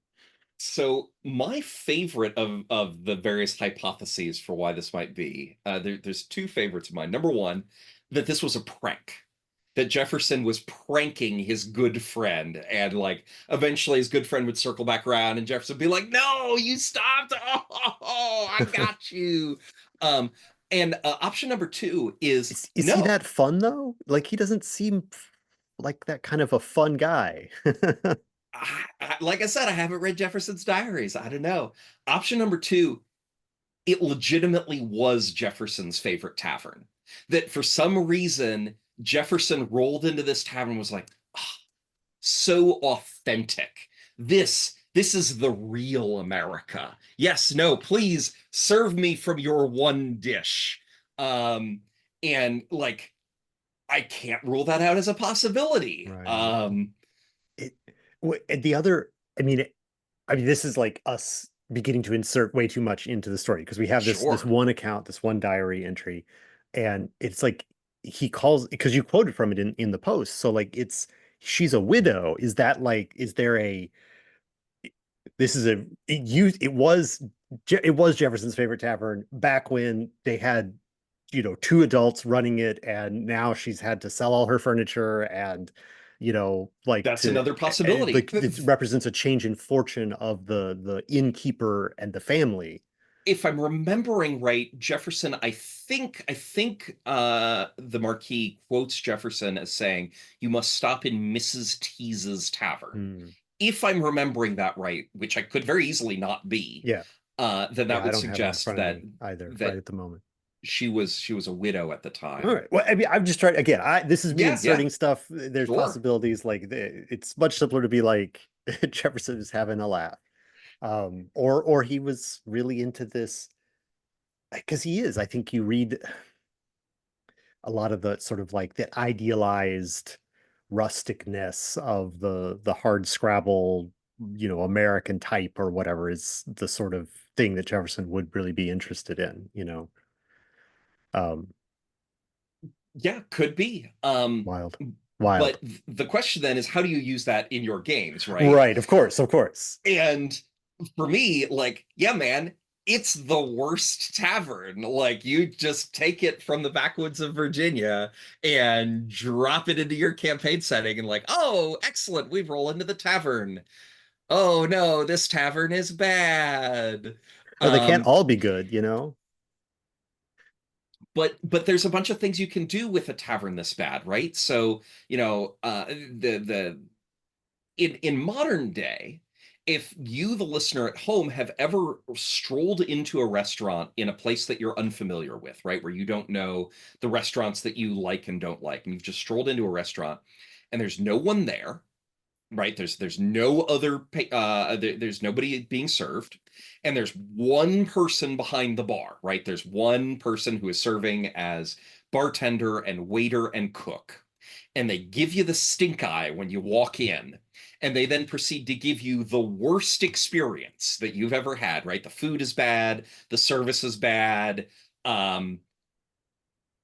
so my favorite of the various hypotheses for why this might be, there's two favorites of mine. Number one, that this was a prank. That Jefferson was pranking his good friend, and like eventually his good friend would circle back around, and Jefferson would be like, "No, you stopped! Oh, I got you." Um, and option number two is Is he no. that fun though? Like he doesn't seem like that kind of a fun guy. Like I said, I haven't read Jefferson's diaries. I don't know. Option number two, it legitimately was Jefferson's favorite tavern. That for some reason Jefferson rolled into this tavern and was like, "Oh, so authentic. This is the real America. Yes, no, please serve me from your one dish." Um, and like I can't rule that out as a possibility. Right. It and the other, I mean, this is like us beginning to insert way too much into the story because we have this Sure. one account, this one diary entry, and it's like he calls because you quoted from it in the post. So like it's she's a widow. Is that like is there a this is a it used it was Jefferson's favorite tavern back when they had two adults running it, and now she's had to sell all her furniture and like That's to another possibility. like it represents a change in fortune of the innkeeper and the family. If I'm remembering right, Jefferson, I think the Marquis quotes Jefferson as saying, "You must stop in Mrs. Tease's tavern." Hmm. If I'm remembering that right, which I could very easily not be, Yeah, then that yeah, I would don't have it in suggest front of that me either right that at the moment. she was a widow at the All time. right. Well, I mean, I'm just trying again. This is me Yeah, yeah, inserting stuff. There's sure. possibilities. Like it's much simpler to be like Jefferson is having a laugh, or he was really into this because he is. I think you read a lot of the sort of like the idealized rusticness of the hard scrabble, American type or whatever is the sort of thing that Jefferson would really be interested in. Um, Yeah, could be. Wild, wild. But the question then is, how do you use that in your games, right? Right, of course, of course. And for me, like, yeah, man, it's the worst tavern. Like, you just take it from the backwoods of Virginia and drop it into your campaign setting, and like, oh, excellent, we roll into the tavern. Oh no, this tavern is bad. Or they can't Um, all be good. but there's a bunch of things you can do with a tavern this bad, right? So, the in modern day, if you, the listener at home, have ever strolled into a restaurant in a place that you're unfamiliar with, right, where you don't know the restaurants that you like and don't like, and you've just strolled into a restaurant and there's no one there, right? There's no other there's nobody being served, and there's one person behind the bar, right? There's one person who is serving as bartender and waiter and cook. and they give you the stink eye when you walk in, and they then proceed to give you the worst experience that you've ever had, right? The food is bad, the service is bad. Um,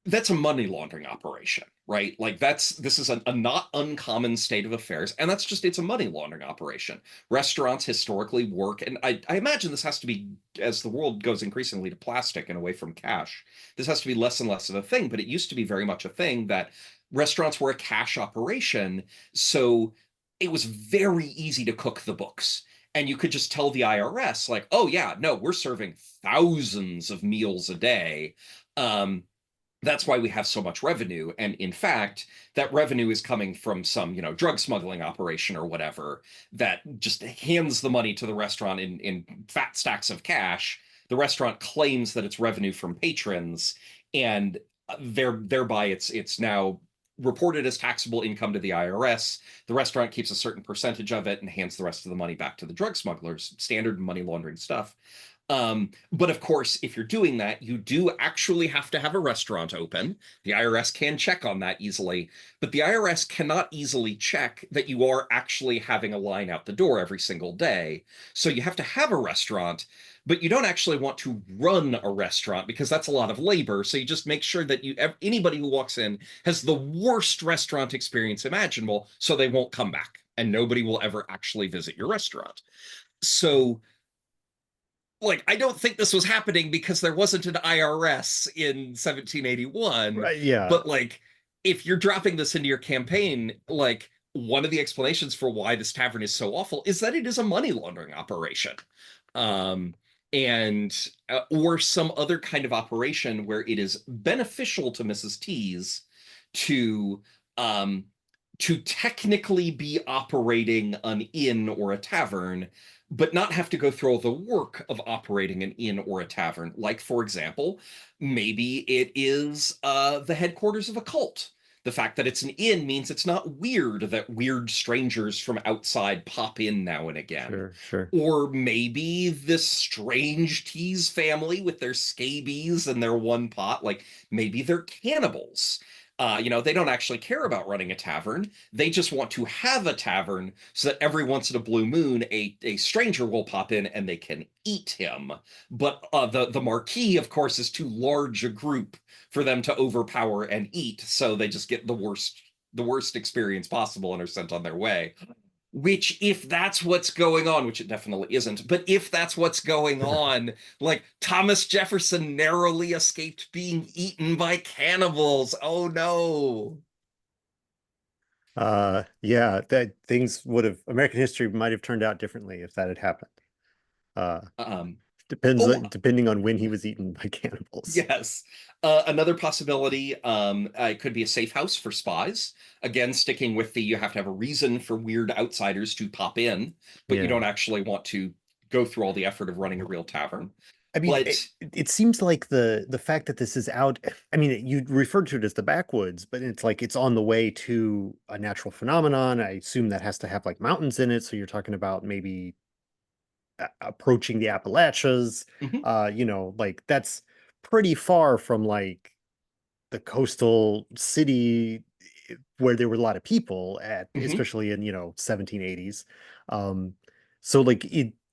that's a money laundering operation, right? Like this is a not uncommon state of affairs, and that's just it's a money laundering operation. Restaurants historically work, and I imagine this has to be as the world goes increasingly to plastic and away from cash. This has to be less and less of a thing, but it used to be very much a thing that restaurants were a cash operation, so it was very easy to cook the books. And you could just tell the IRS, like, oh, yeah, no, we're serving thousands of meals a day. Um, that's why we have so much revenue. And in fact, that revenue is coming from some, drug smuggling operation or whatever that just hands the money to the restaurant in fat stacks of cash. The restaurant claims that it's revenue from patrons, and thereby it's now reported as taxable income to the IRS. The restaurant keeps a certain percentage of it and hands the rest of the money back to the drug smugglers. Standard money laundering stuff. But of course, if you're doing that, you do actually have to have a restaurant open. The IRS can check on that easily, but the IRS cannot easily check that you are actually having a line out the door every single day. So you have to have a restaurant, but you don't actually want to run a restaurant because that's a lot of labor. So you just make sure that anybody who walks in has the worst restaurant experience imaginable, so they won't come back and nobody will ever actually visit your restaurant. So like I don't think this was happening because there wasn't an IRS in 1781, Right, yeah. but like if you're dropping this into your campaign, like one of the explanations for why this tavern is so awful is that it is a money laundering operation. Um and or some other kind of operation where it is beneficial to Mrs. T's to um to technically be operating an inn or a tavern, but not have to go through all the work of operating an inn or a tavern. Like, for example, maybe it is the headquarters of a cult. The fact that it's an inn means it's not weird that weird strangers from outside pop in now and again. Sure, sure. Or maybe this strange tease family with their scabies and their one pot, like maybe they're cannibals. They don't actually care about running a tavern. They just want to have a tavern so that every once in a blue moon, a stranger will pop in and they can eat him. But the marquee, of course, is too large a group for them to overpower and eat, so they just get the worst experience possible and are sent on their way. Which, if that's what's going on, which it definitely isn't, but if that's what's going on, like Thomas Jefferson narrowly escaped being eaten by cannibals. Oh no. Yeah, that things would have American history might have turned out differently if that had happened. Uh, Um, depends oh, depending on when he was eaten by cannibals. yes. Another possibility, it could be a safe house for spies. Again, sticking with the you have to have a reason for weird outsiders to pop in, but you Yeah. don't actually want to go through all the effort of running a real tavern. I mean, But it seems like the fact that this is out, I mean, you referred to it as the backwoods, but it's like it's on the way to a natural phenomenon. I assume that has to have like mountains in it. So you're talking about maybe approaching the Appalachians. mhm, Like that's pretty far from like the coastal city where there were a lot of people at, mhm. especially in 1780s. um so like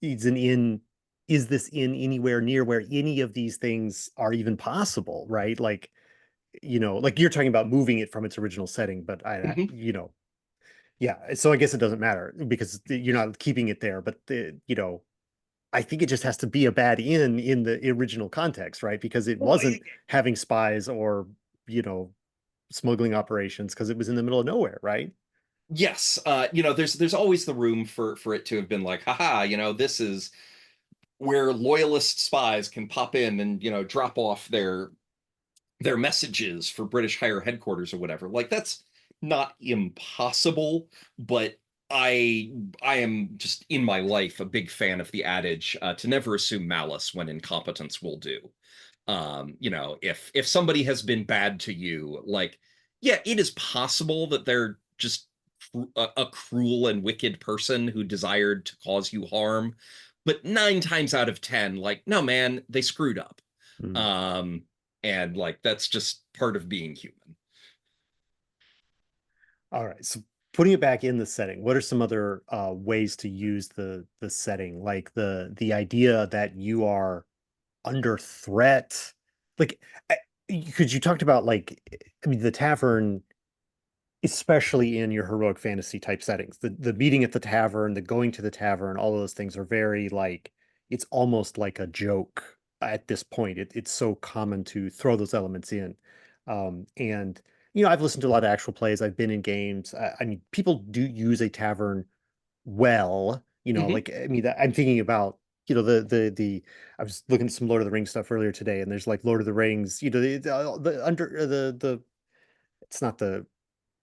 it's an inn. Is this inn anywhere near where any of these things are even possible, right? Like, like you're talking about moving it from its original setting, but Mhm. yeah, so I guess it doesn't matter because you're not keeping it there, but I think it just has to be a bad inn in the original context, right? Because it Well, wasn't having spies or, you know, smuggling operations because it was in the middle of nowhere, right? yes, there's always the room for it to have been like, haha, this is where loyalist spies can pop in and drop off their messages for British higher headquarters or whatever. Like that's not impossible, but I am just in my life a big fan of the adage to never assume malice when incompetence will do. If somebody has been bad to you, like, yeah, it is possible that they're just a cruel and wicked person who desired to cause you harm, but 9 times out of 10, like, no, man, they screwed up. Mm. um and like that's just part of being human. All right. So putting it back in the setting, what are some other ways to use the setting? Like the idea that you are under threat. Like, because you talked about like, I mean, the tavern, especially in your heroic fantasy type settings, the meeting at the tavern, the going to the tavern, all of those things are very like it's almost like a joke at this point. It's so common to throw those elements in. And I've listened to a lot of actual plays. I've been in games. I mean, people do use a tavern well. Hmm. Like I mean, I'm thinking about the I was looking at some Lord of the Rings stuff earlier today, and there's like Lord of the Rings. The under the it's not the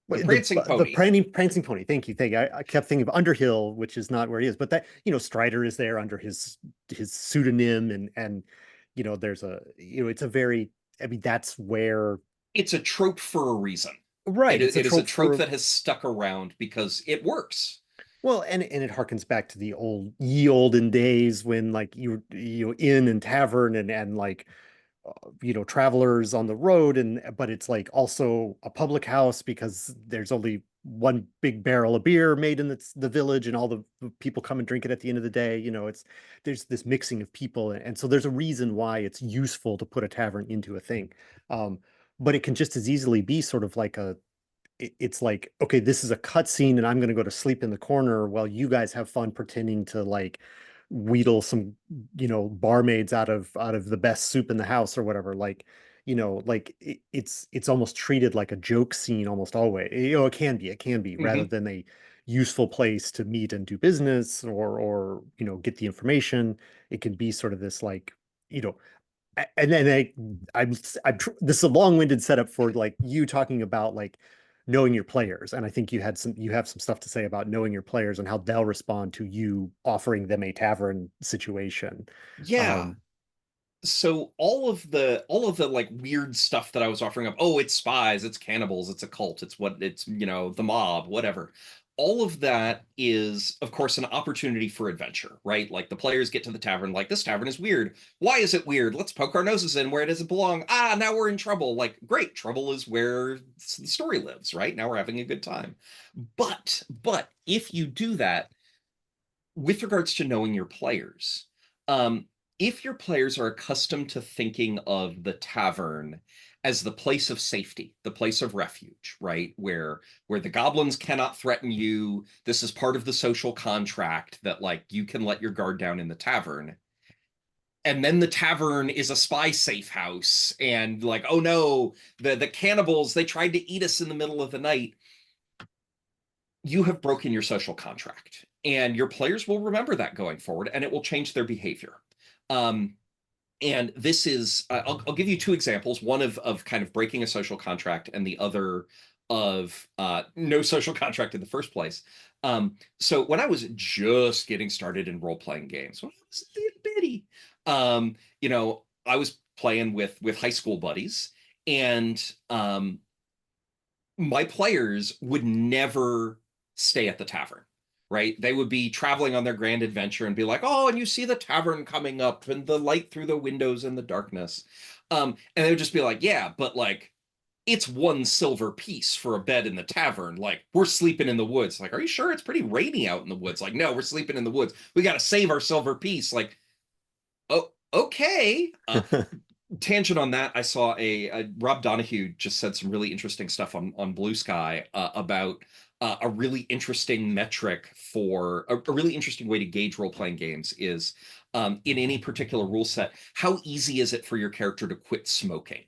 The the prancing the pony. prancing pony. Thank you. I kept thinking of Underhill, which is not where he is, but that Strider is there under his pseudonym, and there's it's a very, I mean, that's where, It's a trope for a reason. right, it's a It is a trope trope for, that has stuck around because it works. well, and it harkens back to the ye olden days when like inn and tavern and like travelers on the road, and but it's like also a public house because there's only one big barrel of beer made in the village, and all the people come and drink it at the end of the day. It's there's this mixing of people, and so there's a reason why it's useful to put a tavern into a thing. um but it can just as easily be sort of like it's like, okay, this is a cutscene and I'm going to go to sleep in the corner while you guys have fun pretending to like wheedle some, barmaids out of the best soup in the house or whatever. Like, like it's almost treated like a joke scene almost always. It can be rather Hmm. than a useful place to meet and do business or get the information. It can be sort of this like, you know, and then this is a long-winded setup for like you talking about like knowing your players, and I think you have some stuff to say about knowing your players and how they'll respond to you offering them a tavern situation. Yeah. um So all of the like weird stuff that I was offering up, oh, it's spies, it's cannibals, it's a cult, it's what it's, the mob, whatever. All of that is, of course, an opportunity for adventure, right? Like the players get to the tavern, like this tavern is weird. Why is it weird? Let's poke our noses in where it doesn't belong. Ah, now we're in trouble. Like, great, trouble is where the story lives, right? Now we're having a good time. But if you do that, with regards to knowing your players, um, if your players are accustomed to thinking of the tavern as the place of safety, the place of refuge, right, where the goblins cannot threaten you, this is part of the social contract that like you can let your guard down in the tavern. And then the tavern is a spy safe house, and like, oh no, the cannibals, they tried to eat us in the middle of the night. You have broken your social contract, and your players will remember that going forward, and it will change their behavior. Um, and this is, I'll give you two examples: one of kind of breaking a social contract, and the other of no social contract in the first place. So when I was just getting started in role playing games, when I was a little bitty, I was playing with high school buddies, and my players would never stay at the tavern, right? They would be traveling on their grand adventure and be like, oh, and you see the tavern coming up and the light through the windows in the darkness. And they would just be like, yeah, but like, it's one silver piece for a bed in the tavern. Like, we're sleeping in the woods. Like, are you sure it's pretty rainy out in the woods? Like, no, we're sleeping in the woods. We got to save our silver piece. Like, oh, okay. Tangent on that, I saw a Rob Donahue just said some really interesting stuff on Blue Sky about a really interesting metric for a really interesting way to gauge role playing games is in any particular rule set, how easy is it for your character to quit smoking,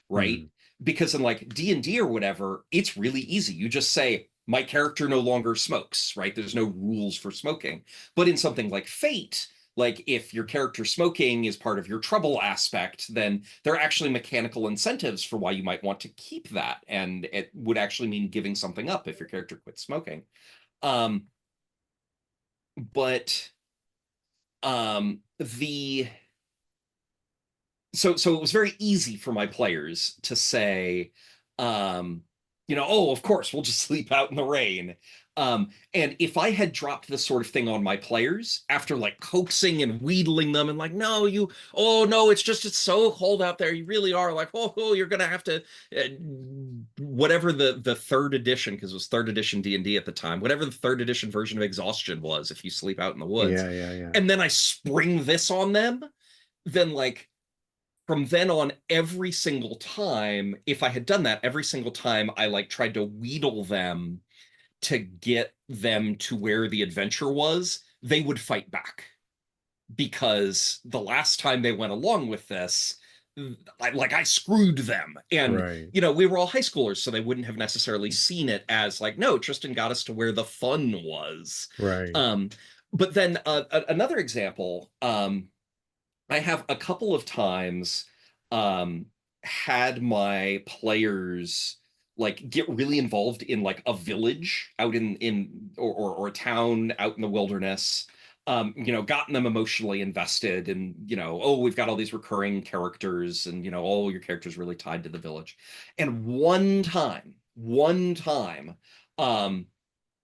right? hmm. Because in like D&D or whatever, it's really easy. You just say, my character no longer smokes, right? There's no rules for smoking. But in something like Fate, like if your character smoking is part of your trouble aspect, then there are actually mechanical incentives for why you might want to keep that. And it would actually mean giving something up if your character quits smoking. Um, but the so it was very easy for my players to say, um, oh, of course, we'll just sleep out in the rain. And if I had dropped this sort of thing on my players after like coaxing and wheedling them and like, no, oh no, it's so cold out there. You really are like, oh, you're gonna have to, uh, whatever the third edition, because it was third edition D&D at the time, whatever the third edition version of exhaustion was, if you sleep out in the woods, Yeah, yeah, yeah. and then I spring this on them, then like from then on, every single time, if I had done that, every single time I like tried to wheedle them to get them to where the adventure was, they would fight back. Because the last time they went along with this, I screwed them. And, Right, we were all high schoolers, so they wouldn't have necessarily seen it as like, no, Tristan got us to where the fun was. right. Um, but then another example, I have a couple of times um, had my players like get really involved in like a village out in or a town out in the wilderness. Gotten them emotionally invested and oh, we've got all these recurring characters and all your characters really tied to the village. And one time, um,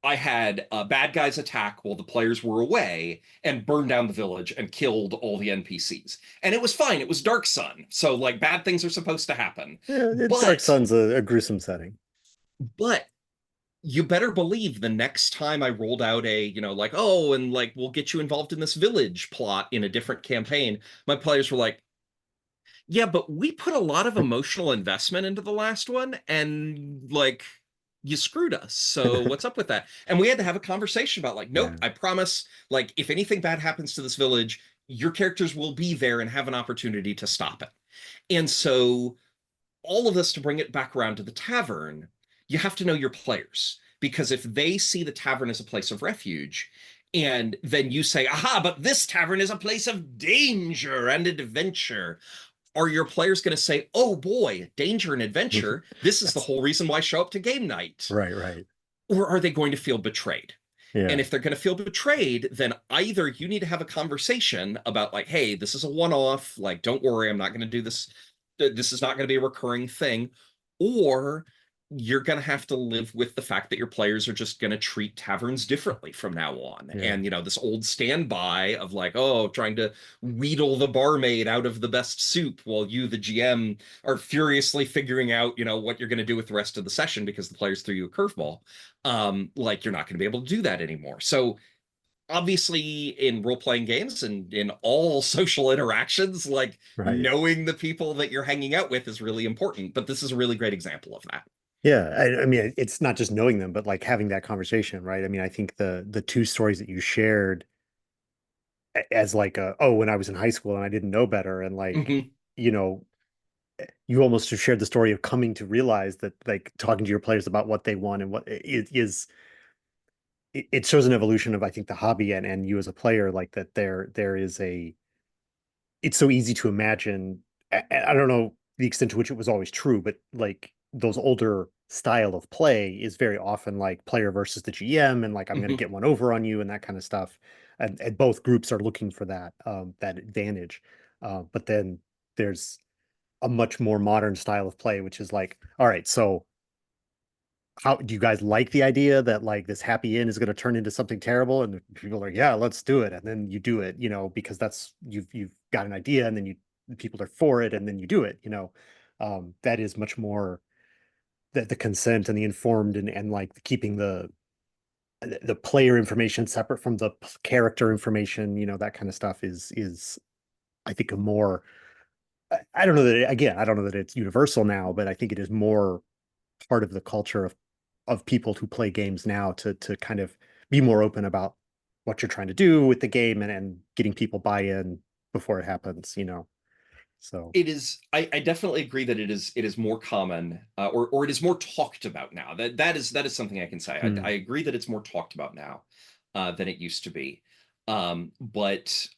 I had bad guys attack while the players were away and burn down the village and killed all the NPCs. And it was fine. It was Dark Sun. So like bad things are supposed to happen. Yeah, Dark But Sun's a gruesome setting. but you better believe the next time I rolled out a, like, oh, and like we'll get you involved in this village plot in a different campaign, my players were like, yeah, but we put a lot of emotional investment into the last one, and like you screwed us. So what's up with that? And we had to have a conversation about like, nope, Yeah, I promise, like if anything bad happens to this village, your characters will be there and have an opportunity to stop it. And so all of this to bring it back around to the tavern, you have to know your players. Because if they see the tavern as a place of refuge, and then you say, aha, but this tavern is a place of danger and adventure, are your players going to say, oh boy, danger and adventure, this is the that's whole reason why I show up to game night? right, right. Or are they going to feel betrayed? And Yeah, if they're going to feel betrayed, then either you need to have a conversation about, like, hey, this is a one off. Like, don't worry, I'm not going to do this. This is not going to be a recurring thing. Or you're going to have to live with the fact that your players are just going to treat taverns differently from now on. yeah, And, this old standby of like, oh, trying to wheedle the barmaid out of the best soup while you, the GM, are furiously figuring out, what you're going to do with the rest of the session because the players threw you a curveball. Like you're not going to be able to do that anymore. So obviously in role-playing games and in all social interactions, like right. knowing the people that you're hanging out with is really important. But this is a really great example of that. Yeah, I mean, it's not just knowing them, but like having that conversation, right? I mean, I think the two stories that you shared as like oh, when I was in high school and I didn't know better, and like, Mhm. you know, you almost have shared the story of coming to realize that like talking to your players about what they want and what it is, it shows an evolution of I think the hobby and you as a player, like that there is a, it's so easy to imagine. I don't know the extent to which it was always true, but like those older style of play is very often like player versus the GM, and like I'm going to Mhm. get one over on you and that kind of stuff. And both groups are looking for that that advantage. But then there's a much more modern style of play, which is like, all right, so how do you guys like the idea that like this happy end is going to turn into something terrible? And people are, yeah, let's do it. And then you do it, because that's you've got an idea, and then people are for it, and then you do it. That is much more the consent and the informed, and like keeping the player information separate from the character information, that kind of stuff is I think a more, I don't know that again, I don't know that it's universal now, but I think it is more part of the culture of people who play games now to kind of be more open about what you're trying to do with the game, and getting people buy-in before it happens. So It is. I definitely agree that it is more common, or it is more talked about now. That is something I can say. I hmm, agree that it's more talked about now than it used to be. But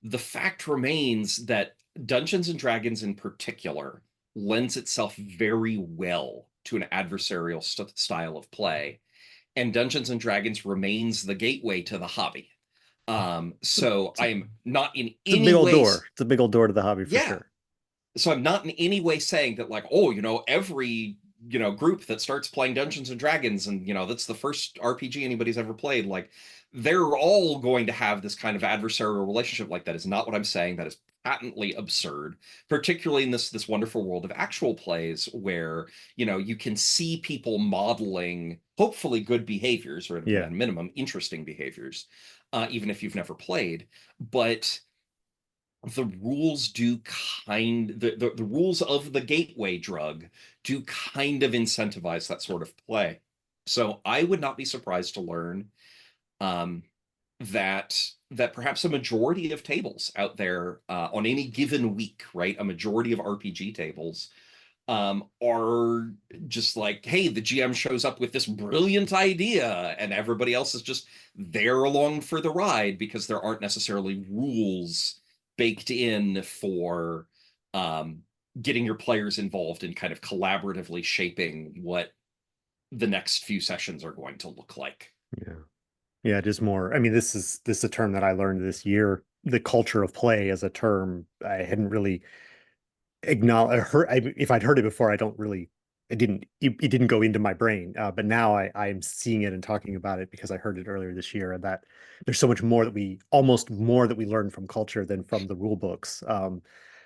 the fact remains that Dungeons and Dragons in particular lends itself very well to an adversarial style of play, and Dungeons and Dragons remains the gateway to the hobby. So it's a, I'm not in it's a big any old way, door. It's a big old door to the hobby for yeah. sure. So I'm not in any way saying that, like, oh, every group that starts playing Dungeons and Dragons, and that's the first RPG anybody's ever played, like they're all going to have this kind of adversarial relationship. Like, that is not what I'm saying. That is patently absurd, particularly in this wonderful world of actual plays where you can see people modeling hopefully good behaviors, or at Yeah. a minimum interesting behaviors, even if you've never played. But the rules do the rules of the gateway drug do kind of incentivize that sort of play. So I would not be surprised to learn um, that perhaps a majority of tables out there on any given week, right? A majority of RPG tables are just like, hey, the GM shows up with this brilliant idea, and everybody else is just there along for the ride because there aren't necessarily rules baked in for um, getting your players involved in kind of collaboratively shaping what the next few sessions are going to look like. Yeah. Yeah, just more. I mean, this is a term that I learned this year. The culture of play as a term I hadn't really acknowledged. If I'd heard it before, I don't really. It didn't go into my brain. But now I'm seeing it and talking about it because I heard it earlier this year, and that there's so much more that almost more that we learn from culture than from the rule books.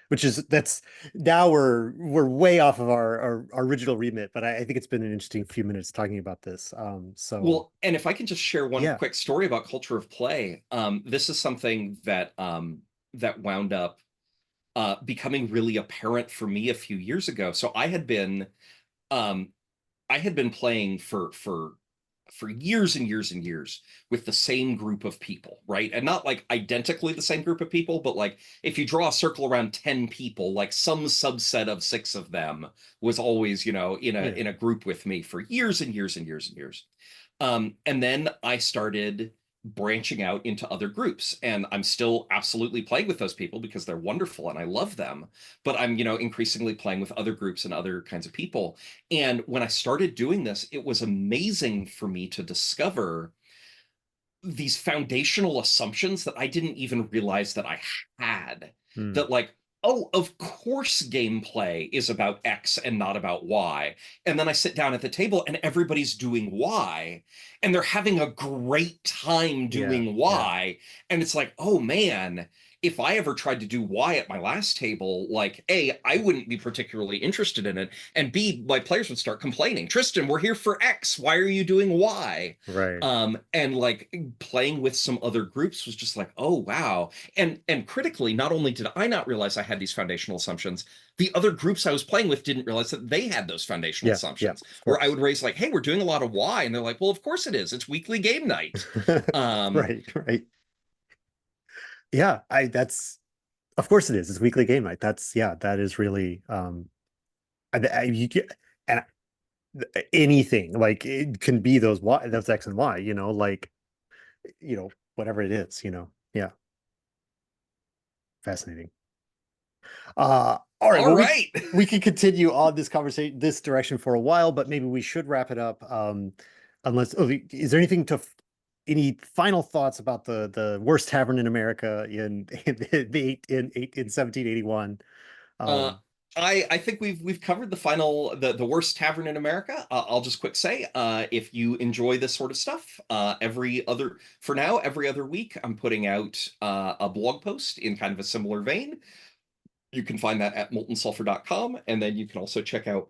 Which is that's now we're way off of our original remit, but I think it's been an interesting few minutes talking about this. So Well, and if I can just share one yeah. quick story about culture of play, this is something that wound up becoming really apparent for me a few years ago. So um, I had been playing for years and years and years with the same group of people, right? And not like identically the same group of people, but like if you draw a circle around 10 people, like some subset of 6 of them was always, Yeah. in a group with me for years and years and years and years. And then I started branching out into other groups, and I'm still absolutely playing with those people because they're wonderful and I love them. But I'm, increasingly playing with other groups and other kinds of people. And when I started doing this, it was amazing for me to discover these foundational assumptions that I didn't even realize that I had. Hmm. That, like, oh, of course gameplay is about X and not about Y. And then I sit down at the table and everybody's doing Y, and they're having a great time Yeah. doing Yeah. Y. And it's like, oh man, if I ever tried to do Y at my last table, like, A, I wouldn't be particularly interested in it. And B, my players would start complaining. Tristan, we're here for X. Why are you doing Y? Right. And like playing with some other groups was just like, oh wow. And critically, not only did I not realize I had these foundational assumptions, the other groups I was playing with didn't realize that they had those foundational Yeah. Yeah. assumptions. Of Where I course. would raise like, hey, we're doing a lot of Y, and they're like, well, of course it is. It's weekly game night. Um, Right. Right. Yeah. That's of course it is. It's weekly game night. Yeah. That is really you get and anything like it can be those X and Y. Like whatever it is. Yeah. Fascinating. All right. all Well, right. we can continue on this conversation, this direction for a while, but maybe we should wrap it up. Unless, is there any final thoughts about the worst tavern in America in 1781? Uh, Um, I think we've covered the worst tavern in America. I'll just quick say, if you enjoy this sort of stuff, every other week, I'm putting out a blog post in kind of a similar vein. You can find that at moltensulfur.com, and then you can also check out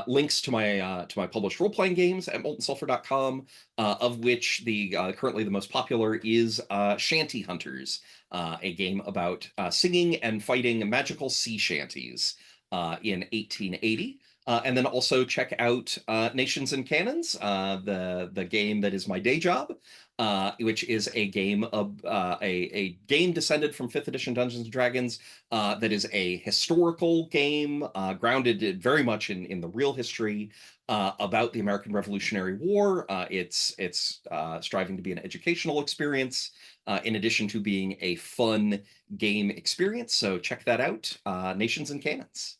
links to my published role playing games at moltensulfur.com, of which the currently the most popular is Shanty Hunters, a game about singing and fighting magical sea shanties in 1880. And then also check out Nations and Cannons, the game that is my day job, which is a game of a game descended from fifth edition Dungeons and Dragons, that is a historical game grounded very much in the real history about the American Revolutionary War. It's striving to be an educational experience in addition to being a fun game experience. So check that out, Nations and Cannons.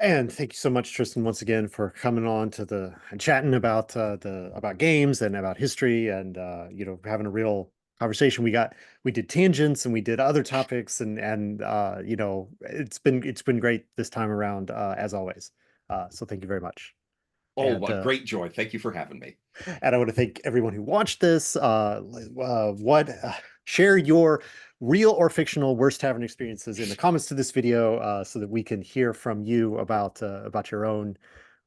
and thank you so much, Tristan, once again for coming on to the and chatting about about games and about history and having a real conversation. We did tangents and we did other topics and it's been great this time around as always. So thank you very much. Oh, And what great joy. Thank you for having me. I want to thank everyone who watched this. Share your real or fictional worst tavern experiences in the comments to this video, so that we can hear from you about your own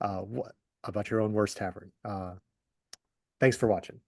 uh, what about your own worst tavern. Thanks for watching.